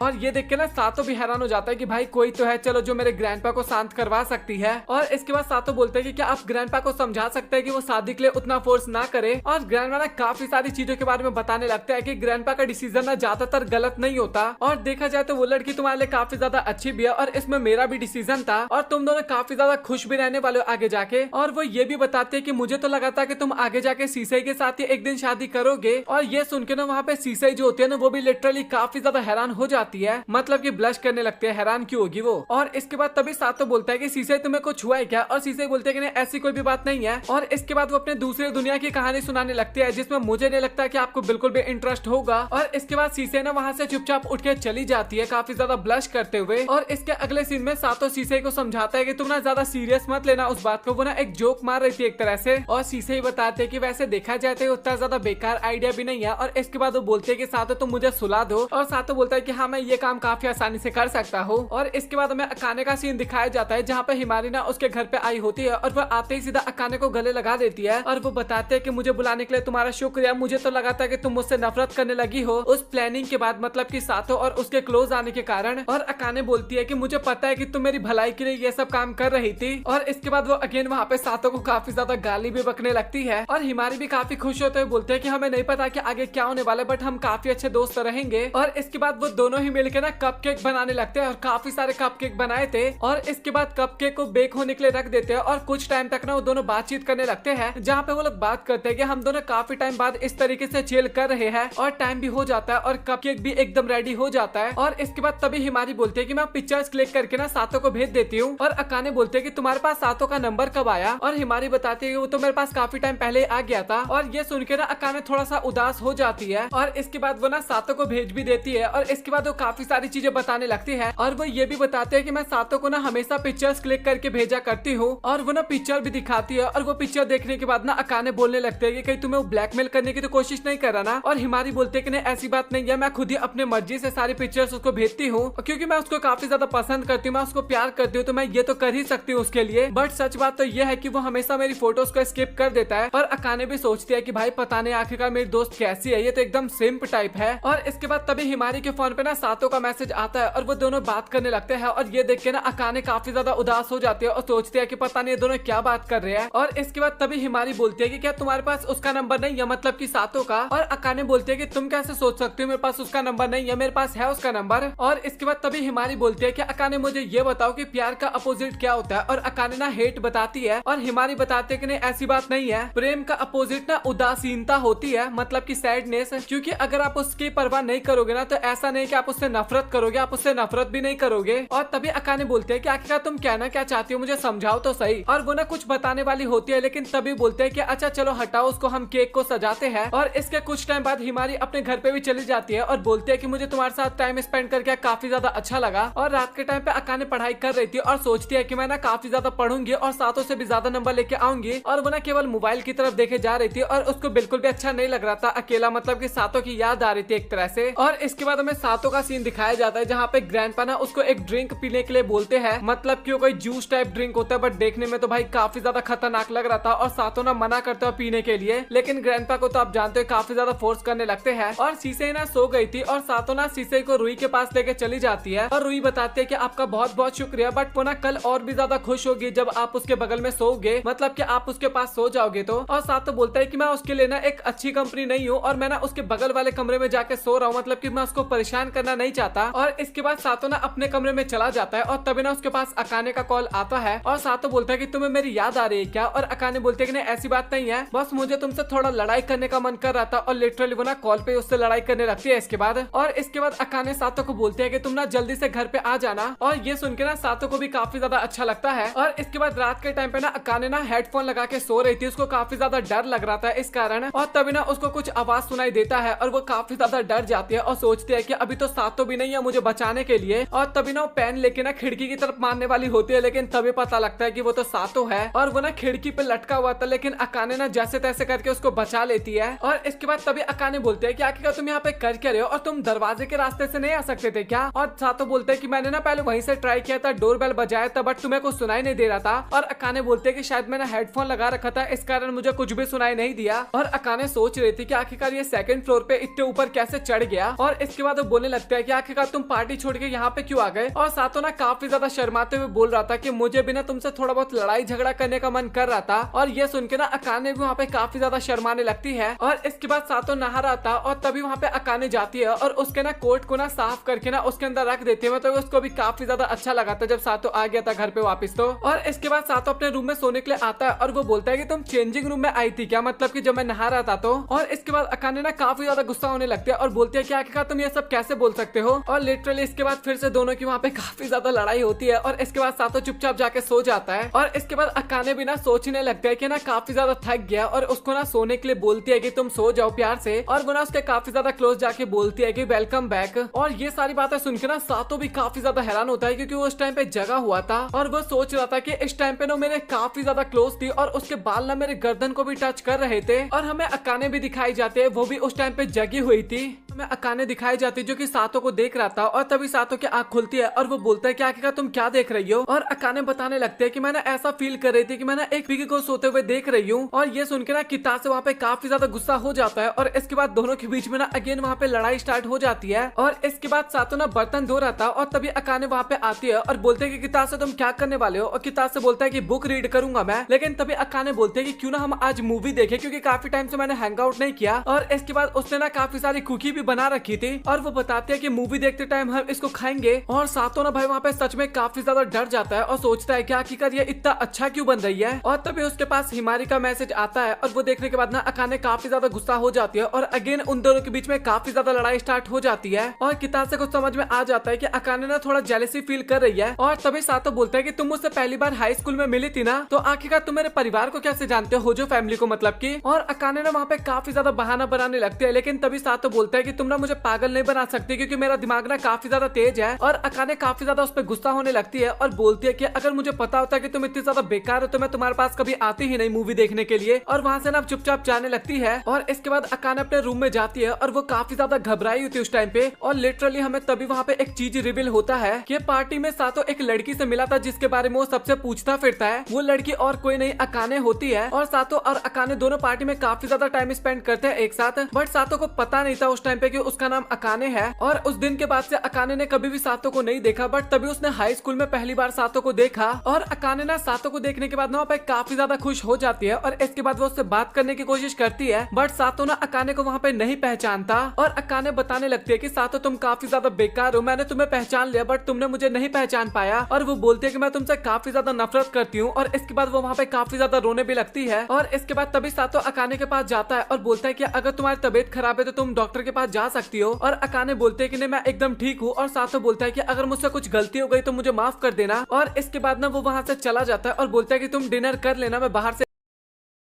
और ये देख के ना सातो भी हैरान हो जाता है कि भाई कोई तो है चलो जो मेरे ग्रैंडपा को शांत करवा सकती है। और इसके बाद सातो बोलते हैं कि क्या आप ग्रैंडपा को समझा सकते हैं कि वो शादी के लिए उतना फोर्स ना करे। और ग्रैंडपा ना काफी सारी चीजों के बारे में बताने लगता है कि ग्रैंडपा का डिसीजन ना ज्यादातर गलत नहीं होता और देखा जाए तो वो लड़की तुम्हारे लिए काफी ज्यादा अच्छी भी है और इसमें मेरा भी डिसीजन था और तुम दोनों काफी ज्यादा खुश भी रहने वाले हो आगे जाके। और वो ये भी बताते हैं कि मुझे तो लगा था कि तुम आगे जाके सीसई के साथ ही एक दिन शादी करोगे। और ये सुन के ना वहाँ पे सीसई जो होती है ना वो भी लिटरली काफी ज्यादा हैरान हो जाती है, मतलब कि ब्लश करने लगते हैं, हैरान क्यों होगी वो। और इसके बाद तभी सातो बोलता है कि सीसई तुम्हें कुछ हुआ है क्या। और सीसई बोलते हैं कि नहीं ऐसी कोई भी बात नहीं है। और इसके बाद वो अपने दूसरे दुनिया की कहानी सुनाने लगती है जिसमें मुझे नहीं लगता कि आपको बिल्कुल भी इंटरेस्ट होगा। और इसके बाद सीसई ना वहाँ से चुपचाप उठ के चली जाती है काफी ज्यादा ब्लश करते हुए। और इसके अगले सीन में सातो सीसई को समझाता है कि तुम ना ज्यादा सीरियस मत लेना उस बात को, वो ना एक जोक मार रही थी एक तरह से। और सीसई बताते हैं कि वैसे देखा जाए तो उतना ज्यादा बेकार आइडिया भी नहीं है। और इसके बाद वो बोलते हैं कि सातो तुम मुझे सुला दो। और सातो बोलता है कि हाँ मैं ये काम काफी आसानी से कर सकता हूँ। और इसके बाद हमें अकाने का सीन दिखाया जाता है जहाँ पे हिमारी ना उसके घर पे आई होती है और वो आते ही सीधा अकाने को गले लगा देती है। और वो बताते हैं कि मुझे बुलाने के लिए तुम्हारा शुक्रिया, मुझे तो लगा था कि तुम मुझसे नफरत करने लगी हो उस प्लानिंग के बाद, मतलब कि सातो और उसके क्लोज आने के कारण। और अकाने बोलती है कि मुझे पता है कि तुम मेरी भलाई के लिए ये सब काम कर रही थी। और इसके बाद वो अगेन वहाँ पे सातो को काफी ज्यादा गाली भी बकने लगती है। और हिमारी भी काफी खुश होते हुए बोलते हैं कि हमें नहीं पता कि आगे क्या होने वाला है बट हम काफी अच्छे दोस्त रहेंगे। और इसके बाद वो दोनों ही मिलकर ना कपकेक बनाने लगते हैं और काफी सारे कपकेक बनाए थे। और इसके बाद कपकेक को बेक होने के लिए रख देते हैं और कुछ टाइम तक ना वो दोनों बातचीत करने लगते हैं जहाँ पे वो लोग बात करते हैं कि हम दोनों काफी टाइम बाद इस तरीके से चिल कर रहे हैं। और टाइम भी हो जाता है और कपकेक भी एकदम रेडी हो जाता है। और इसके बाद तभी हिमारी बोलती है कि मैं पिक्चर्स क्लिक करके ना सातो को भेज देती हूँ। और अकाने बोलते हैं कि तुम्हारे पास सातो का नंबर कब आया। और हिमारी बताती है कि वो तो मेरे पास काफी टाइम पहले आ गया था। और ये सुन के ना अकाने थोड़ा सा उदास हो जाती है। और इसके बाद वो ना सातो को भेज भी देती है। और इसके बाद वो काफी सारी चीजें बताने लगती है और वो ये भी बताते हैं कि मैं सातो को ना हमेशा पिक्चर्स क्लिक करके भेजा करती हूँ। और वो ना पिक्चर भी दिखाती है। और वो पिक्चर देखने के बाद ना अकाने बोलने लगते हैं कि कहीं तुम्हें वो ब्लैकमेल करने की तो कोशिश नहीं कर रहा ना। और हिमारी बोलते हैं कि नहीं ऐसी बात नहीं है, मैं खुद ही अपने मर्जी से सारी पिक्चर्स उसको भेजती हूँ क्योंकि मैं उसको काफी ज्यादा पसंद करती हूँ, मैं उसको प्यार करती हूँ, तो मैं ये तो कर ही सकती हूँ उसके लिए। बट सच बात तो ये है कि वो हमेशा मेरी फोटोज को स्किप कर देता है। और अकाने भी सोचती है कि भाई पता नहीं आखिरकार मेरी दोस्त कैसी है, ये तो एकदम सिंप टाइप है। और इसके बाद तभी हिमारी के फोन पे ना सातो का मैसेज आता है और वो दोनों बात करने लगते हैं। और ये देख के ना अकाने काफी ज्यादा उदास हो जाती है और सोचती है कि पता नहीं ये दोनों क्या बात कर रहे हैं। और इसके बाद तभी हिमारी बोलती है कि क्या तुम्हारे पास उसका नंबर नहीं है, मतलब कि सातो का। और अकाने बोलती है कि तुम कैसे सोच सकते हो मेरे पास उसका नंबर नहीं है, मेरे पास है उसका नंबर। और इसके बाद तभी हिमारी बोलती है कि अकाने मुझे ये बताओ कि प्यार का अपोजिट क्या होता है। और अकाने ना हेट बताती है और हिमारी बताते है कि नहीं ऐसी बात नहीं है, प्रेम का अपोजिट ना उदासीनता होती है, मतलब कि सैडनेस। क्योंकि अगर आप उसकी परवाह नहीं करोगे ना तो ऐसा नहीं कि आप उससे नफरत करोगे, आप उससे नफरत भी नहीं करोगे। और तभी अकाने बोलते हैं कि आखिरकार तुम कहना क्या चाहती हो, मुझे समझाओ तो सही। और वो ना कुछ बताने वाली होती है लेकिन तभी बोलते हैं कि अच्छा चलो हटाओ उसको, हम केक को सजाते हैं। और इसके कुछ टाइम बाद हिमारी अपने घर पे भी चली जाती है और बोलती है कि मुझे तुम्हारे साथ टाइम स्पेंड करके काफी ज्यादा अच्छा लगा। और रात के टाइम पे अकाने पढ़ाई कर रही थी और सोचती है कि मैं ना काफी ज्यादा पढ़ूंगी और सातों से भी ज्यादा नंबर लेके आऊंगी। और वो ना केवल मोबाइल की तरफ देखे जा रही थी और उसको बिल्कुल भी अच्छा नहीं लग रहा था अकेला, मतलब कि सातों की याद आ रही थी एक तरह से। और इसके बाद हमें सातों का सीन दिखाया जाता है जहाँ पे ग्रैंडपा ना उसको एक ड्रिंक पीने के लिए बोलते हैं, मतलब कि कोई जूस टाइप ड्रिंक होता है बट देखने में तो भाई काफी ज्यादा खतरनाक लग रहा था। और सातों ना मना करते हो पीने के लिए, लेकिन ग्रैंडपा को तो आप जानते हो काफी ज्यादा फोर्स करने लगते हैं। और सीसे ना सो गई थी और सातों ना सीसे को रुई के पास लेके चली जाती है और रुई बताती है कि आपका बहुत बहुत शुक्रिया, बट वो ना कल और भी ज्यादा खुश होगी जब आप उसके बगल में सोओगे, मतलब कि आप उसके पास सो जाओगे तो। और सातों बोलता है कि मैं उसके लिए ना एक अच्छी कंपनी नहीं हूँ और मैं ना उसके बगल वाले कमरे में जाके सो रहा हूँ, मतलब कि मैं उसको परेशान करना नहीं चाहता। और इसके बाद सातों ना अपने कमरे में चला जाता है और तभी ना उसके पास अकाने का कॉल आता है और सातों बोलता है कि तुम्हें मेरी याद आ रही है क्या। और अकाने बोलते हैं कि नहीं ऐसी बात नहीं है, बस मुझे तुमसे थोड़ा लड़ाई करने का मन कर रहा था। और लिटरली वो ना कॉल पे उससे लड़ाई करने लगती है इसके बाद। और इसके बाद अकाने सातों को बोलते हैं कि तुम ना जल्दी से घर पे आ जाना। और ये सुन के ना सातों को भी काफी ज्यादा अच्छा लगता है। और इसके बाद रात के टाइम पे ना अकाने ना हेडफोन लगा के सो रही थी, उसको काफी ज्यादा डर लग रहा था इस कारण। और तभी ना उसको कुछ आवाज सुनाई देता है और वो काफी ज्यादा डर जाती है और सोचती है कि अभी तो सातों भी नहीं है मुझे बचाने के लिए। और तभी ना वो पेन लेके ना खिड़की की तरफ मारने वाली होती है, लेकिन तभी पता लगता है कि वो तो सातो है और वो ना खिड़की पे लटका हुआ था, लेकिन अकाने ना जैसे तैसे करके उसको बचा लेती है। और इसके बाद तभी अकाने बोलते हैं कि आखिरकार तुम यहाँ पे कर क्या रहे हो और तुम दरवाजे के रास्ते से नहीं आ सकते थे क्या? और सातो बोलते हैं कि मैंने ना पहले वहीं से ट्राई किया था, डोरबेल बजाया था, बट तुम्हें कुछ सुनाई नहीं दे रहा था। और अकाने बोलते हैं कि शायद मैंने हेडफोन लगा रखा था, इस कारण मुझे कुछ भी सुनाई नहीं दिया। और अकाने सोच रही थी कि आखिरकार ये सेकंड फ्लोर पे इतने ऊपर कैसे चढ़ गया। और इसके बाद वो बोलने लगता है कि आखिरकार तुम पार्टी छोड़ के यहाँ पे क्यों आ गए? और सातो ना काफी ज्यादा शर्माते हुए बोल रहा था कि मुझे भी ना तुमसे थोड़ा बहुत लड़ाई झगड़ा करने का मन कर रहा था। और ये सुन के ना अकाने भी वहाँ पे काफी ज्यादा शर्माने लगती है। और इसके बाद सातो नहा रहा था और तभी वहाँ पे अकाने जाती है और उसके ना कोट को ना साफ करके ना उसके अंदर रख देती है। तो उसको भी काफी ज्यादा अच्छा लगा था जब सातो आ गया था घर पे वापस। तो और इसके बाद सातो अपने रूम में सोने के लिए आता है और वो बोलता है कि तुम चेंजिंग रूम में आई थी क्या? मतलब कि जब मैं नहा रहा था तो। और इसके बाद अकाने ना काफी ज्यादा गुस्सा होने लगती है और बोलती है कि आखिरकार तुम ये सब कैसे बोल सकते हो? और लिटरली इसके बाद फिर से दोनों की वहाँ पे काफी ज्यादा लड़ाई होती है। और इसके बाद सातो चुपचाप जाके सो जाता है। और इसके बाद अकाने भी ना सोचने लगता है कि ना काफी ज्यादा थक गया और उसको ना सोने के लिए बोलती है कि तुम सो जाओ प्यार से। और वो ना उसके काफी ज्यादा क्लोज जाके बोलती है कि वेलकम बैक। और ये सारी बातें सुनकर ना सातो भी काफी ज्यादा हैरान होता है क्योंकि वो उस टाइम पे जगा हुआ था और वो सोच रहा था कि इस टाइम पे ना मेरे काफी ज्यादा क्लोज थी और उसके बाल ना मेरे गर्दन को भी टच कर रहे थे। और हमें अकाने भी दिखाई जाते हैं, वो भी उस टाइम पे जगी हुई थी। हमें अकाने दिखाई जाती जो कि सातो को देख रहा था। और तभी सातो की आंख खुलती है और वो बोलता है कि आखिरकार तुम क्या देख रही हो? और अकाने बताने लगते हैं कि मैंने ऐसा फील कर रही थी कि मैंने एक पिगी को सोते हुए देख रही हूँ। और ये सुनकर ना किता से वहाँ पे काफी ज्यादा गुस्सा हो जाता है। और इसके बाद दोनों के बीच में ना अगेन वहाँ पे लड़ाई स्टार्ट हो जाती है। और इसके बाद सातो ना बर्तन धो रहा था और तभी अकाने वहाँ पे आती है और बोलते है कि किता से तुम क्या करने वाले हो? और किता से बोलता है कि बुक रीड करूंगा मैं। लेकिन तभी अकाने बोलते है कि क्यों ना हम आज मूवी देखें, क्योंकि काफी टाइम से मैंने हैंग आउट नहीं किया। और इसके बाद उसने ना काफी सारी कुकी भी बना रखी थी और वो बताते हैं कि मूवी देखते टाइम हम इसको खाएंगे। और सातो ना भाई वहाँ पे सच में काफी ज्यादा डर जाता है और सोचता है कि आखिरकार ये इतना अच्छा क्यों बन रही है। और तभी उसके पास हिमारी का मैसेज आता है और वो देखने के बाद ना अकाने काफी ज्यादा गुस्सा हो जाती है और अगेन उन दोनों के बीच में काफी ज्यादा लड़ाई स्टार्ट हो जाती है। और किताब से कुछ समझ में आ जाता है कि अकाने ना थोड़ा जेलसी फील कर रही है। और तभी सातो बोलता है कि तुम मुझसे पहली बार हाई स्कूल में मिली थी ना, तो आखिरकार तुम मेरे परिवार को कैसे जानते हो, जो फैमिली को मतलब की। और अकाने ना वहाँ पे काफी ज्यादा बहाना बनाने लगते हैं। लेकिन तभी सातो बोलता है कि तुम ना मुझे पागल नहीं बना सकती क्योंकि मेरा दिमाग ना काफी ज्यादा तेज है। और अकाने काफी ज्यादा उस पर गुस्सा होने लगती है और बोलती है कि अगर मुझे पता होता कि तुम इतनी ज्यादा बेकार हो तो मैं तुम्हारे पास कभी आती ही नहीं मूवी देखने के लिए। और वहाँ से ना चुपचाप जाने लगती है। और इसके बाद अकाने अपने रूम में जाती है और वो काफी ज्यादा घबराई होती है उस टाइम पे। और लिटरली हमें तभी वहाँ पे एक चीज रिवील होता है कि पार्टी में सातो एक लड़की से मिला था जिसके बारे में वो सबसे पूछता फिरता है। वो लड़की और कोई नहीं अकाने होती है। और सातो और अकाने दोनों पार्टी में काफी ज्यादा टाइम स्पेंड करते हैं एक साथ। बट सातो को पता नहीं था उस टाइम पे कि उसका नाम अकाने है। और उस दिन के बाद से अकाने ने कभी भी सातो को नहीं देखा। बट तभी उसने हाई स्कूल में पहली बार सातो को देखा। और अकाने ना सातो को देखने के बाद ना वहाँ पे काफी ज्यादा खुश हो जाती है। और इसके बाद वो उससे बात करने की कोशिश करती है। बट सातो ना अकाने को वहाँ पे नहीं पहचानता। और अकाने बताने लगती है कि सातो तुम काफी ज्यादा बेकार हो, मैंने तुम्हें पहचान लिया बट तुमने मुझे नहीं पहचान पाया। और वो बोलती है कि मैं तुमसे काफी ज्यादा नफरत करती हूँ। और इसके बाद वो वहाँ पे काफी ज्यादा रोने भी लगती है। और इसके बाद तभी सातो अकाने के पास जाता है और बोलता है कि अगर तुम्हारी तबीयत खराब है तो तुम डॉक्टर के पास जा सकती हो। और अकाने बोलते है कि नहीं मैं एकदम ठीक हूँ। और सातो बोलता है कि अगर मुझसे कुछ गलती हो गई तो मुझे माफ कर देना। और इसके बाद ना वो वहाँ से चला जाता है और बोलता है कि तुम डिनर कर लेना, मैं बाहर से।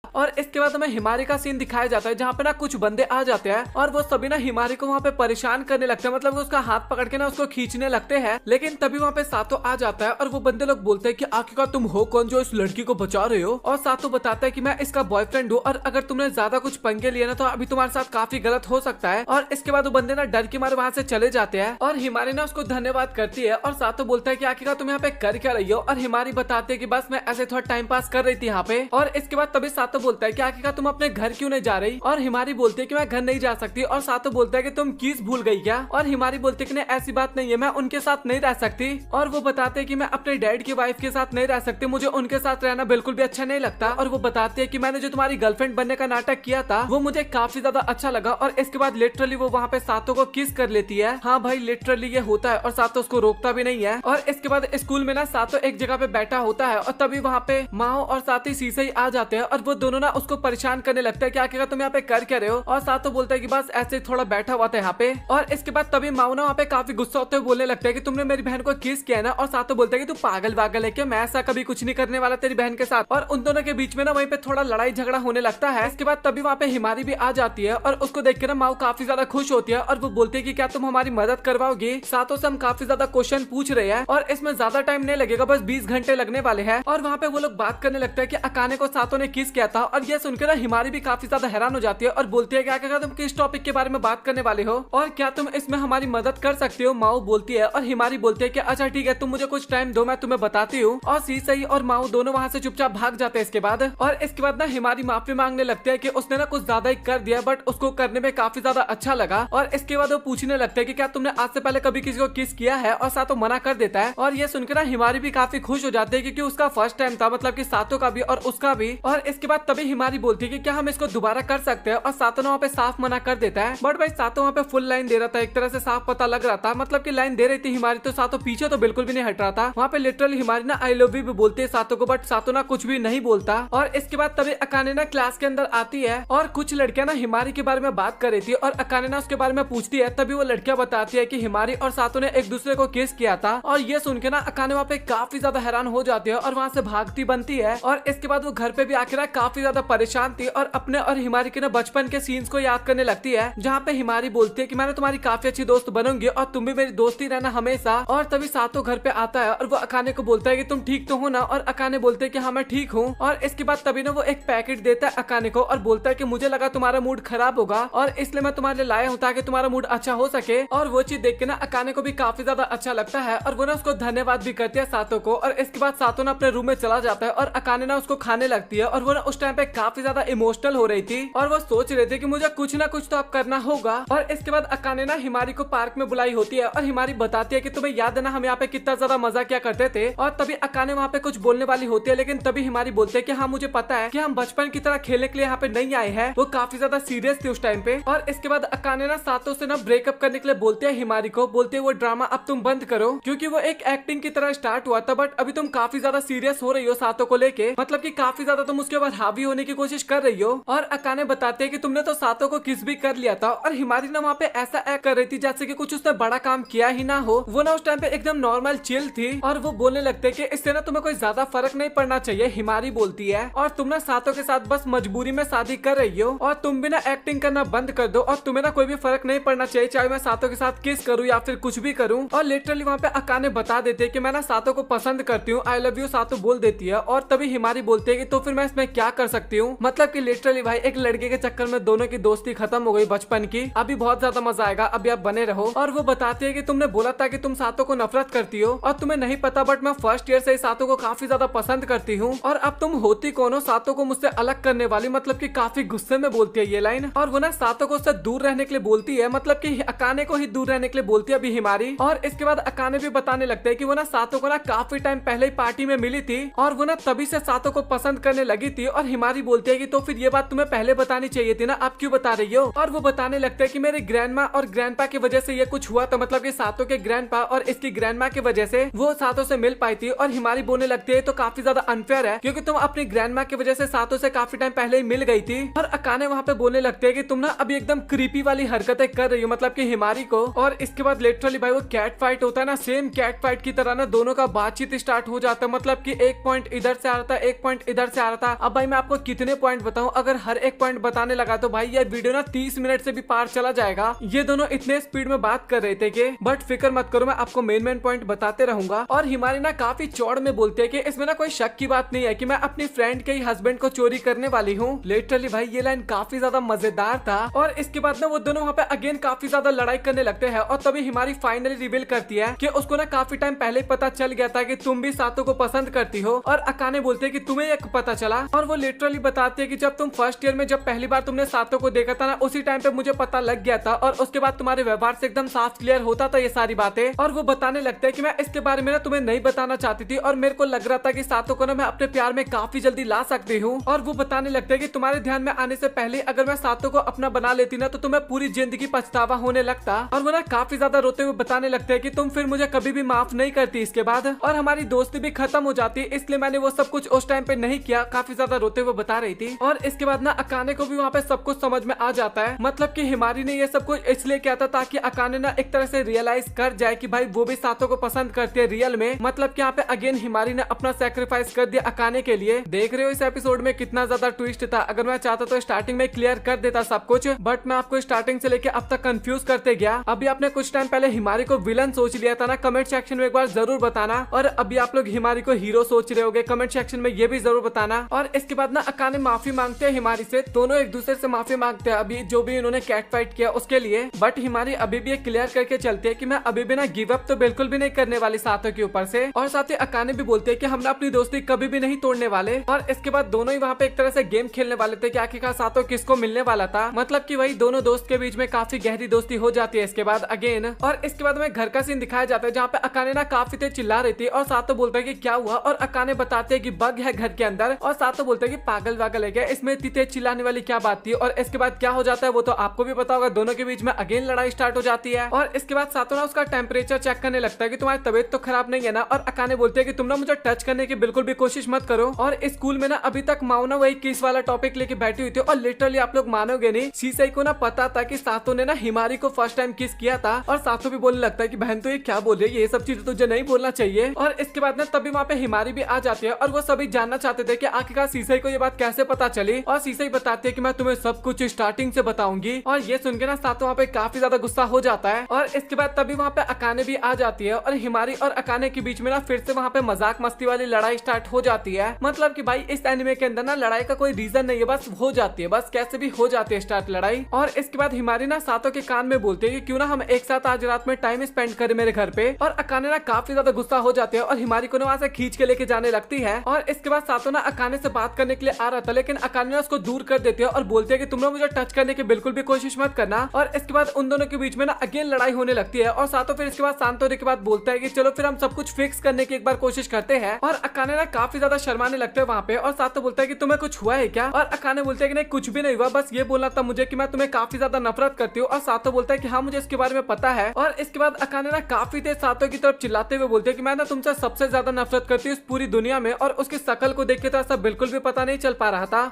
और इसके बाद हमें हिमारी का सीन दिखाया जाता है जहाँ पे ना कुछ बंदे आ जाते हैं और वो सभी ना हिमारी को वहाँ पे परेशान करने लगते हैं। मतलब उसका हाथ पकड़ के ना उसको खींचने लगते हैं। लेकिन तभी वहाँ पे सातो आ जाता है और वो बंदे लोग बोलते हैं कि आखिरकार तुम हो कौन जो इस लड़की को बचा रहे हो। और सातो बताता है कि मैं इसका बॉयफ्रेंड हूँ और अगर तुमने ज्यादा कुछ पंगे लिए ना तो अभी तुम्हारे साथ काफी गलत हो सकता है। और इसके बाद वो बंदे ना डर के मारे वहाँ से चले जाते हैं। और हिमारी ना उसको धन्यवाद करती है। और सातो बोलता है कि आखिरकार तुम यहाँ पे कर क्या रही हो। और हिमारी बताते है कि बस मैं ऐसे थोड़ा टाइम पास कर रही थी यहाँ पे। और इसके बाद तभी सातो बोलता है कि आखिरकार तुम अपने घर क्यों नहीं जा रही। और हिमारी बोलती है कि मैं घर नहीं जा सकती। और सातो बोलता है कि तुम कीज भूल गई क्या। और हिमारी बोलती है कि नहीं ऐसी बात नहीं है, मैं उनके साथ नहीं रह सकती। और वो बताते हैं कि मैं अपने डैड की वाइफ के साथ नहीं रह सकती, मुझे उनके साथ रहना बिल्कुल भी अच्छा नहीं लगता। और वो बताते हैं कि मैंने जो तुम्हारी गर्लफ्रेंड बनने का नाटक किया था वो मुझे काफी ज्यादा अच्छा लगा। और इसके बाद लिटरली वो वहाँ पे सातो को किस कर लेती है। हाँ भाई लिटरली ये होता है और सातो उसको रोकता भी नहीं है। और इसके बाद स्कूल में ना सातो एक जगह पे बैठा होता है और तभी वहाँ पे माओ और साथी शीशे आ जाते हैं और वो दोनों दोनों ना उसको परेशान करने लगता है कि आखिर तुम यहाँ पे कर क्या रहे हो। और सातो बोलता है कि बस ऐसे थोड़ा बैठा हुआ था यहाँ पे। और इसके बाद तभी माओ ना वहाँ पे काफी गुस्सा होते हुए बोलने लगता है कि तुमने मेरी बहन को किस किया ना। और सातो बोलता है कि तू पागल वागल है क्या, मैं ऐसा कभी कुछ नहीं करने वाला तेरी बहन के साथ। और उन दोनों के बीच में ना वहीं पे थोड़ा लड़ाई झगड़ा होने लगता है। इसके बाद तभी वहाँ पे हिमारी भी आ जाती है और उसको देख के ना माओ काफी ज्यादा खुश होती है और वो बोलती है कि क्या तुम हमारी मदद करवाओगी। सातो से हम काफी ज्यादा क्वेश्चन पूछ रहे हैं और इसमें ज्यादा टाइम नहीं लगेगा, बस 20 घंटे लगने वाले हैं। और वहाँ पे वो लोग बात करने लगता है कि अकाने को सातो ने किस किया था। और ये सुनकर ना हिमारी भी काफी ज्यादा हैरान हो जाती है और बोलती है कि आखिर तुम किस टॉपिक के बारे में बात करने वाले हो और क्या तुम इसमें हमारी मदद कर सकते हो। माओ बोलती है और हिमारी बोलती है कि अच्छा ठीक है, तुम मुझे कुछ टाइम दो, मैं तुम्हें बताती हूँ। और सही और माओ दोनों वहाँ से चुपचाप भाग जाते हैं इसके बाद। और इसके बाद ना हिमारी माफी मांगने लगते हैं कि उसने ना कुछ ज्यादा ही कर दिया, बट उसको करने में काफी ज्यादा अच्छा लगा। और इसके बाद वो पूछने लगते हैं कि क्या तुमने आज से पहले कभी किसी को किस किया है। और सातो मना कर देता है। और ये सुनकर ना हिमारी भी काफी खुश हो जाते हैं क्योंकि उसका फर्स्ट टाइम था, मतलब कि सातो का भी और उसका भी। और इसके बाद तभी हिमारी बोलती है कि क्या हम इसको दोबारा कर सकते हैं। और सातो वहाँ पे साफ मना कर देता है। बट भाई सातो वहाँ पे फुल लाइन दे रहा था, एक तरह से साफ पता लग रहा था, मतलब कि लाइन दे रही थी हिमारी, तो सातो पीछे तो बिल्कुल भी नहीं हट रहा था। वहाँ पे लिटरली हिमारी ना आई लव यू भी बोलती है सातो को, बट सातो ना कुछ भी नहीं बोलता। और इसके बाद तभी अकाने ना क्लास के अंदर आती है और कुछ लड़कियां ना हिमारी के बारे में बात कर रही थी और अकाने ना उसके बारे में पूछती है। तभी वो लड़कियां बताती है कि हिमारी और सातो ने एक दूसरे को किस किया था। और ये सुन के ना अकाने वहाँ पे काफी ज्यादा हैरान हो जाती है और वहाँ से भागती बनती है। और इसके बाद वो घर पे भी आखिर काफी ज्यादा परेशान थी और अपने और हिमारी के ना बचपन के सीन्स को याद करने लगती है, जहाँ पे हिमारी बोलती है कि मैंने तुम्हारी काफी अच्छी दोस्त बनूंगी और तुम भी मेरी दोस्ती रहना हमेशा। और तभी सातो घर पे आता है और वो अकाने को बोलता है कि तुम ठीक तो हो ना। और अकाने बोलते है कि हाँ मैं ठीक हूँ। और इसके बाद तभी ना वो एक पैकेट देता है अकाने को और बोलता है कि मुझे लगा तुम्हारा मूड खराब होगा और इसलिए मैं तुम्हारे लिए लाया हूँ ताकि तुम्हारा मूड अच्छा हो सके। और वो चीज देख के ना अकाने को भी काफी ज्यादा अच्छा लगता है और वो ना उसको धन्यवाद भी करती है सातो को। और इसके बाद सातो ना अपने रूम में चला जाता है और अकाने ना उसको खाने लगती है। और वो ना उस टाइम पे काफी ज्यादा इमोशनल हो रही थी और वो सोच रहे थे कि मुझे कुछ ना कुछ तो अब करना होगा। और इसके बाद अकाने ना हिमारी को पार्क में बुलाई होती है और हिमारी बताती है कि तुम्हें याद है ना हम यहाँ पे कितना ज्यादा मजा किया करते थे। और तभी अकाने वहाँ पे कुछ बोलने वाली होती है, लेकिन तभी हिमारी बोलते हैं कि हाँ मुझे पता है कि हम बचपन की तरह खेलने के लिए यहाँ पे नहीं आए हैं। वो काफी ज्यादा सीरियस थी उस टाइम पे। और इसके बाद अकाने ना सातो से ना ब्रेकअप करने के लिए बोलते हैं हिमारी को, बोलते हैं वो ड्रामा अब तुम बंद करो क्योंकि वो एक एक्टिंग की तरह स्टार्ट हुआ था, बट अभी तुम काफी ज्यादा सीरियस हो रही हो सातो को लेके, मतलब कि काफी ज्यादा तुम उसके ऊपर हावी होने की कोशिश कर रही हो। और अकाने बताते हैं कि तुमने तो सातो को किस भी कर लिया था। और हिमारी ना वहाँ पे ऐसा एक्ट कर रही थी जैसे कि कुछ उसने बड़ा काम किया ही ना हो। वो ना उस टाइम पे एकदम नॉर्मल चिल थी और वो बोलने लगते हैं कि इससे ना तुम्हें कोई ज्यादा फर्क नहीं पड़ना चाहिए। हिमारी बोलती है और तुम ना सातो के साथ बस मजबूरी में शादी कर रही हो और तुम भी ना एक्टिंग करना बंद कर दो और तुम्हें ना कोई भी फर्क नहीं पड़ना चाहिए चाहे मैं सातो के साथ किस करूँ या फिर कुछ भी करूँ। और लिटरली वहाँ पे अकाने बता देते हैं कि मैं ना सातो को पसंद करती हूँ, आई लव यू सातो बोल देती है। और तभी हिमारी बोलती है कि तो फिर मैं इसमें क्या कर सकती हूँ, मतलब कि लिटरली भाई एक लड़के के चक्कर में दोनों की दोस्ती खत्म हो गई बचपन की। अभी बहुत ज्यादा मजा आएगा, अभी आप बने रहो। और वो बताती है कि तुमने बोला था कि तुम सातो को नफरत करती हो और तुम्हें नहीं पता, बट मैं फर्स्ट ईयर से ही सातो को काफी ज्यादा पसंद करती हूँ। और अब तुम होती कौन हो सातो को मुझसे अलग करने वाली, मतलब कि काफी गुस्से में बोलती है ये लाइन। और वो ना सातो को उससे दूर रहने के लिए बोलती है, मतलब कि अकाने को ही दूर रहने के लिए बोलती है अभी हिमारी। और इसके बाद अकाने भी बताने लगते हैं कि वो ना सातो को ना काफी टाइम पहले ही पार्टी में मिली थी और वो ना तभी से सातो को पसंद करने लगी थी। और हिमारी बोलती है कि तो फिर ये बात तुम्हें पहले बतानी चाहिए थी ना, आप क्यों बता रही हो। और वो बताने लगते हैं कि मेरे ग्रैंडमा और ग्रैंडपा की वजह से ये कुछ हुआ था, मतलब कि सातो के ग्रैंडपा और इसकी ग्रैंडमा की वजह से वो सातो से मिल पाई थी। और हिमारी बोलने लगती है तो काफी ज्यादा अनफेयर है क्योंकि तुम अपनी ग्रैंडमा की वजह से सातो से काफी टाइम पहले ही मिल गई थी। और अकाने वहाँ पे बोलने लगते हैं कि तुम ना अभी एकदम क्रीपी वाली हरकतें कर रही हो, मतलब कि हिमारी को। और इसके बाद लिटरली भाई वो कैट फाइट होता है ना, सेम कैट फाइट की तरह ना दोनों का बातचीत स्टार्ट हो जाता है, मतलब कि एक पॉइंट इधर से आ रहा था, एक पॉइंट इधर से आ रहा था। अब भाई मैं आपको कितने पॉइंट बताऊं, अगर हर एक पॉइंट बताने लगा तो भाई ये वीडियो ना 30 मिनट से भी पार चला जाएगा। ये दोनों इतने स्पीड में बात कर रहे थे कि बट फिक्र मत करो, मैं आपको मेन पॉइंट बताते रहूंगा। और हिमारी ना काफी चौड़ में बोलते है कि इसमें ना कोई शक की बात नहीं है कि मैं अपनी फ्रेंड के ही हस्बैंड को चोरी करने वाली हूँ। लिटरली भाई ये लाइन काफी ज्यादा मजेदार था। और इसके बाद ना वो दोनों वहाँ पे अगेन काफी ज्यादा लड़ाई करने लगते हैं और तभी हिमारी फाइनली रिवील करती है कि उसको ना काफी टाइम पहले ही पता चल गया था कि तुम भी सातो को पसंद करती हो। और अकाने बोलते है कि तुम्हें ये पता चला। और वो लिटरली बताती है कि जब तुम फर्स्ट ईयर में जब पहली बार तुमने सातो को देखा था ना, उसी टाइम पे मुझे पता लग गया था और उसके बाद तुम्हारे व्यवहार से एकदम साफ क्लियर होता था ये सारी बातें। और वो बताने लगते हैं कि मैं इसके बारे में ना तुम्हें नहीं बताना चाहती थी और मेरे को लग रहा था कि सातो को ना मैं अपने प्यार में काफी जल्दी ला सकती हूँ। और वो बताने लगते हैं कि तुम्हारे ध्यान में आने से पहले अगर मैं सातो को अपना बना लेती ना तो तुम्हें पूरी जिंदगी पछतावा होने लगता। और वो ना काफी ज्यादा रोते हुए बताने लगते हैं कि तुम फिर मुझे कभी भी माफ नहीं करती इसके बाद और हमारी दोस्ती भी खत्म हो जाती, इसलिए मैंने वो सब कुछ उस टाइम पे नहीं किया। काफी ज्यादा रोते वो बता रही थी। और इसके बाद ना अकाने को भी वहाँ पे सब कुछ समझ में आ जाता है, मतलब कि हिमारी ने ये सब कुछ इसलिए किया था ताकि अकाने ना एक तरह से रियलाइज कर जाए कि भाई वो भी सातो को पसंद करती है रियल में। मतलब कि यहाँ पे अगेन हिमारी ने अपना सेक्रीफाइस कर दिया अकाने के लिए। देख रहे हो इस एपिसोड में कितना ज्यादा ट्विस्ट था। अगर मैं चाहता तो स्टार्टिंग में क्लियर कर देता सब कुछ, बट मैं आपको स्टार्टिंग से लेके अब तक कंफ्यूज करते गया। अभी आपने कुछ टाइम पहले हिमारी को विलन सोच लिया था ना, कमेंट सेक्शन में एक बार जरूर बताना। और अभी आप लोग हिमारी को हीरो सोच रहे होगे, कमेंट सेक्शन में ये भी जरूर बताना। और इसके बाद ना अकाने माफी मांगते हैं हिमारी से, दोनों एक दूसरे से माफी मांगते हैं अभी जो भी इन्होंने कैट फाइट किया उसके लिए। बट हिमारी अभी भी क्लियर करके चलती है कि मैं अभी भी ना गिव अप तो बिल्कुल भी नहीं करने वाली सातो के ऊपर से। और साथ ही अकाने भी बोलते हैं कि हम ना अपनी दोस्ती कभी भी नहीं तोड़ने वाले। और इसके बाद दोनों ही वहाँ पे एक तरह से गेम खेलने वाले थे कि आखिरकार सातो किसको मिलने वाला था। मतलब कि वही दोनों दोस्त के बीच में काफी गहरी दोस्ती हो जाती है इसके बाद अगेन। और इसके बाद में घर का सीन दिखाया जाता है जहाँ पे अकाने ना काफी तेज चिल्ला रही थी और सातो बोलता है कि क्या हुआ। और अकाने बताते हैं कि बग है घर के अंदर। और सातो बोलते हैं कि पागल वागल है क्या, इसमें इतनी तेज चिल्लाने वाली क्या बात थी। और इसके बाद क्या हो जाता है वो तो आपको भी पता होगा, दोनों के बीच में अगेन लड़ाई स्टार्ट हो जाती है। और इसके बाद सातो ना उसका टेम्परेचर चेक करने लगता है कि तुम्हारी तबीयत तो खराब नहीं है ना। और अकाने बोलते हैं कि तुम ना मुझे टच करने की बिल्कुल भी कोशिश मत करो। और स्कूल में ना अभी तक माओ ना वही किस वाला टॉपिक लेके बैठी हुई थी। और लिटरली आप लोग मानोगे नहीं, शीशई को ना पता था कि सातो ने ना हिमारी को फर्स्ट टाइम किस किया था। और सातो भी बोलने लगता है कि बहन तो ये क्या बोल रही है, ये सब चीजें तुझे नहीं बोलना चाहिए। और इसके बाद ना तभी वहाँ पे हिमारी भी आ जाती है और वो सभी जानना चाहते थे कि आखिरकार शीशई को ये बात कैसे पता चली। और शीशई बताती है कि मैं तुम्हें सब कुछ स्टार्टिंग से बताऊंगी। और ये सुन के ना सातो वहाँ पे काफी ज्यादा गुस्सा हो जाता है। और इसके बाद तभी वहाँ पे अकाने भी आ जाती है और हिमारी और अकाने के बीच में ना फिर से वहाँ पे मजाक मस्ती वाली लड़ाई स्टार्ट हो जाती है। मतलब कि भाई इस एनिमे के अंदर ना लड़ाई का कोई रीजन नहीं है, बस हो जाती है, बस कैसे भी हो जाती है स्टार्ट लड़ाई। और इसके बाद हिमारी ना सातो के कान में बोलती है कि क्यों ना हम एक साथ आज रात में टाइम स्पेंड करें मेरे घर पे। और अकाने ना काफी ज्यादा गुस्सा हो जाती है और हिमारी को ना वहाँ से खींच के लेके जाने लगती है। और इसके बाद सातो ना अकाने से बात करने के लिए आ रहा था, लेकिन अकाने ना उसको दूर कर देती है और बोलती है कि तुम लोग मुझे टच करने की बिल्कुल भी कोशिश मत करना। और इसके बाद उन दोनों के बीच में ना अगेन लड़ाई होने लगती है। और सातो फिर इसके बाद शांत होने के बाद बोलता है कि चलो फिर हम सब कुछ फिक्स करने की एक बार कोशिश करते हैं। और अकाने ना काफी ज्यादा शर्माने लगते हैं वहाँ पे। और सातो बोलता है कि तुम्हें कुछ हुआ है क्या। और अकाने बोलते हैं कि नहीं कुछ भी नहीं हुआ, बस ये बोलना था मुझे कि मैं तुम्हें काफी ज्यादा नफरत करती हूँ। और सातो बोलता है कि हाँ मुझे इसके बारे में पता है। और इसके बाद अकाने ना काफी तेज सातो की तरफ चिल्लाते हुए बोलते हैं कि मैं ना तुमसे सबसे ज्यादा नफरत करती हूँ इस पूरी दुनिया में। और उसकी शकल को देख के तो ऐसा बिल्कुल भी पता नहीं चल पा रहा था।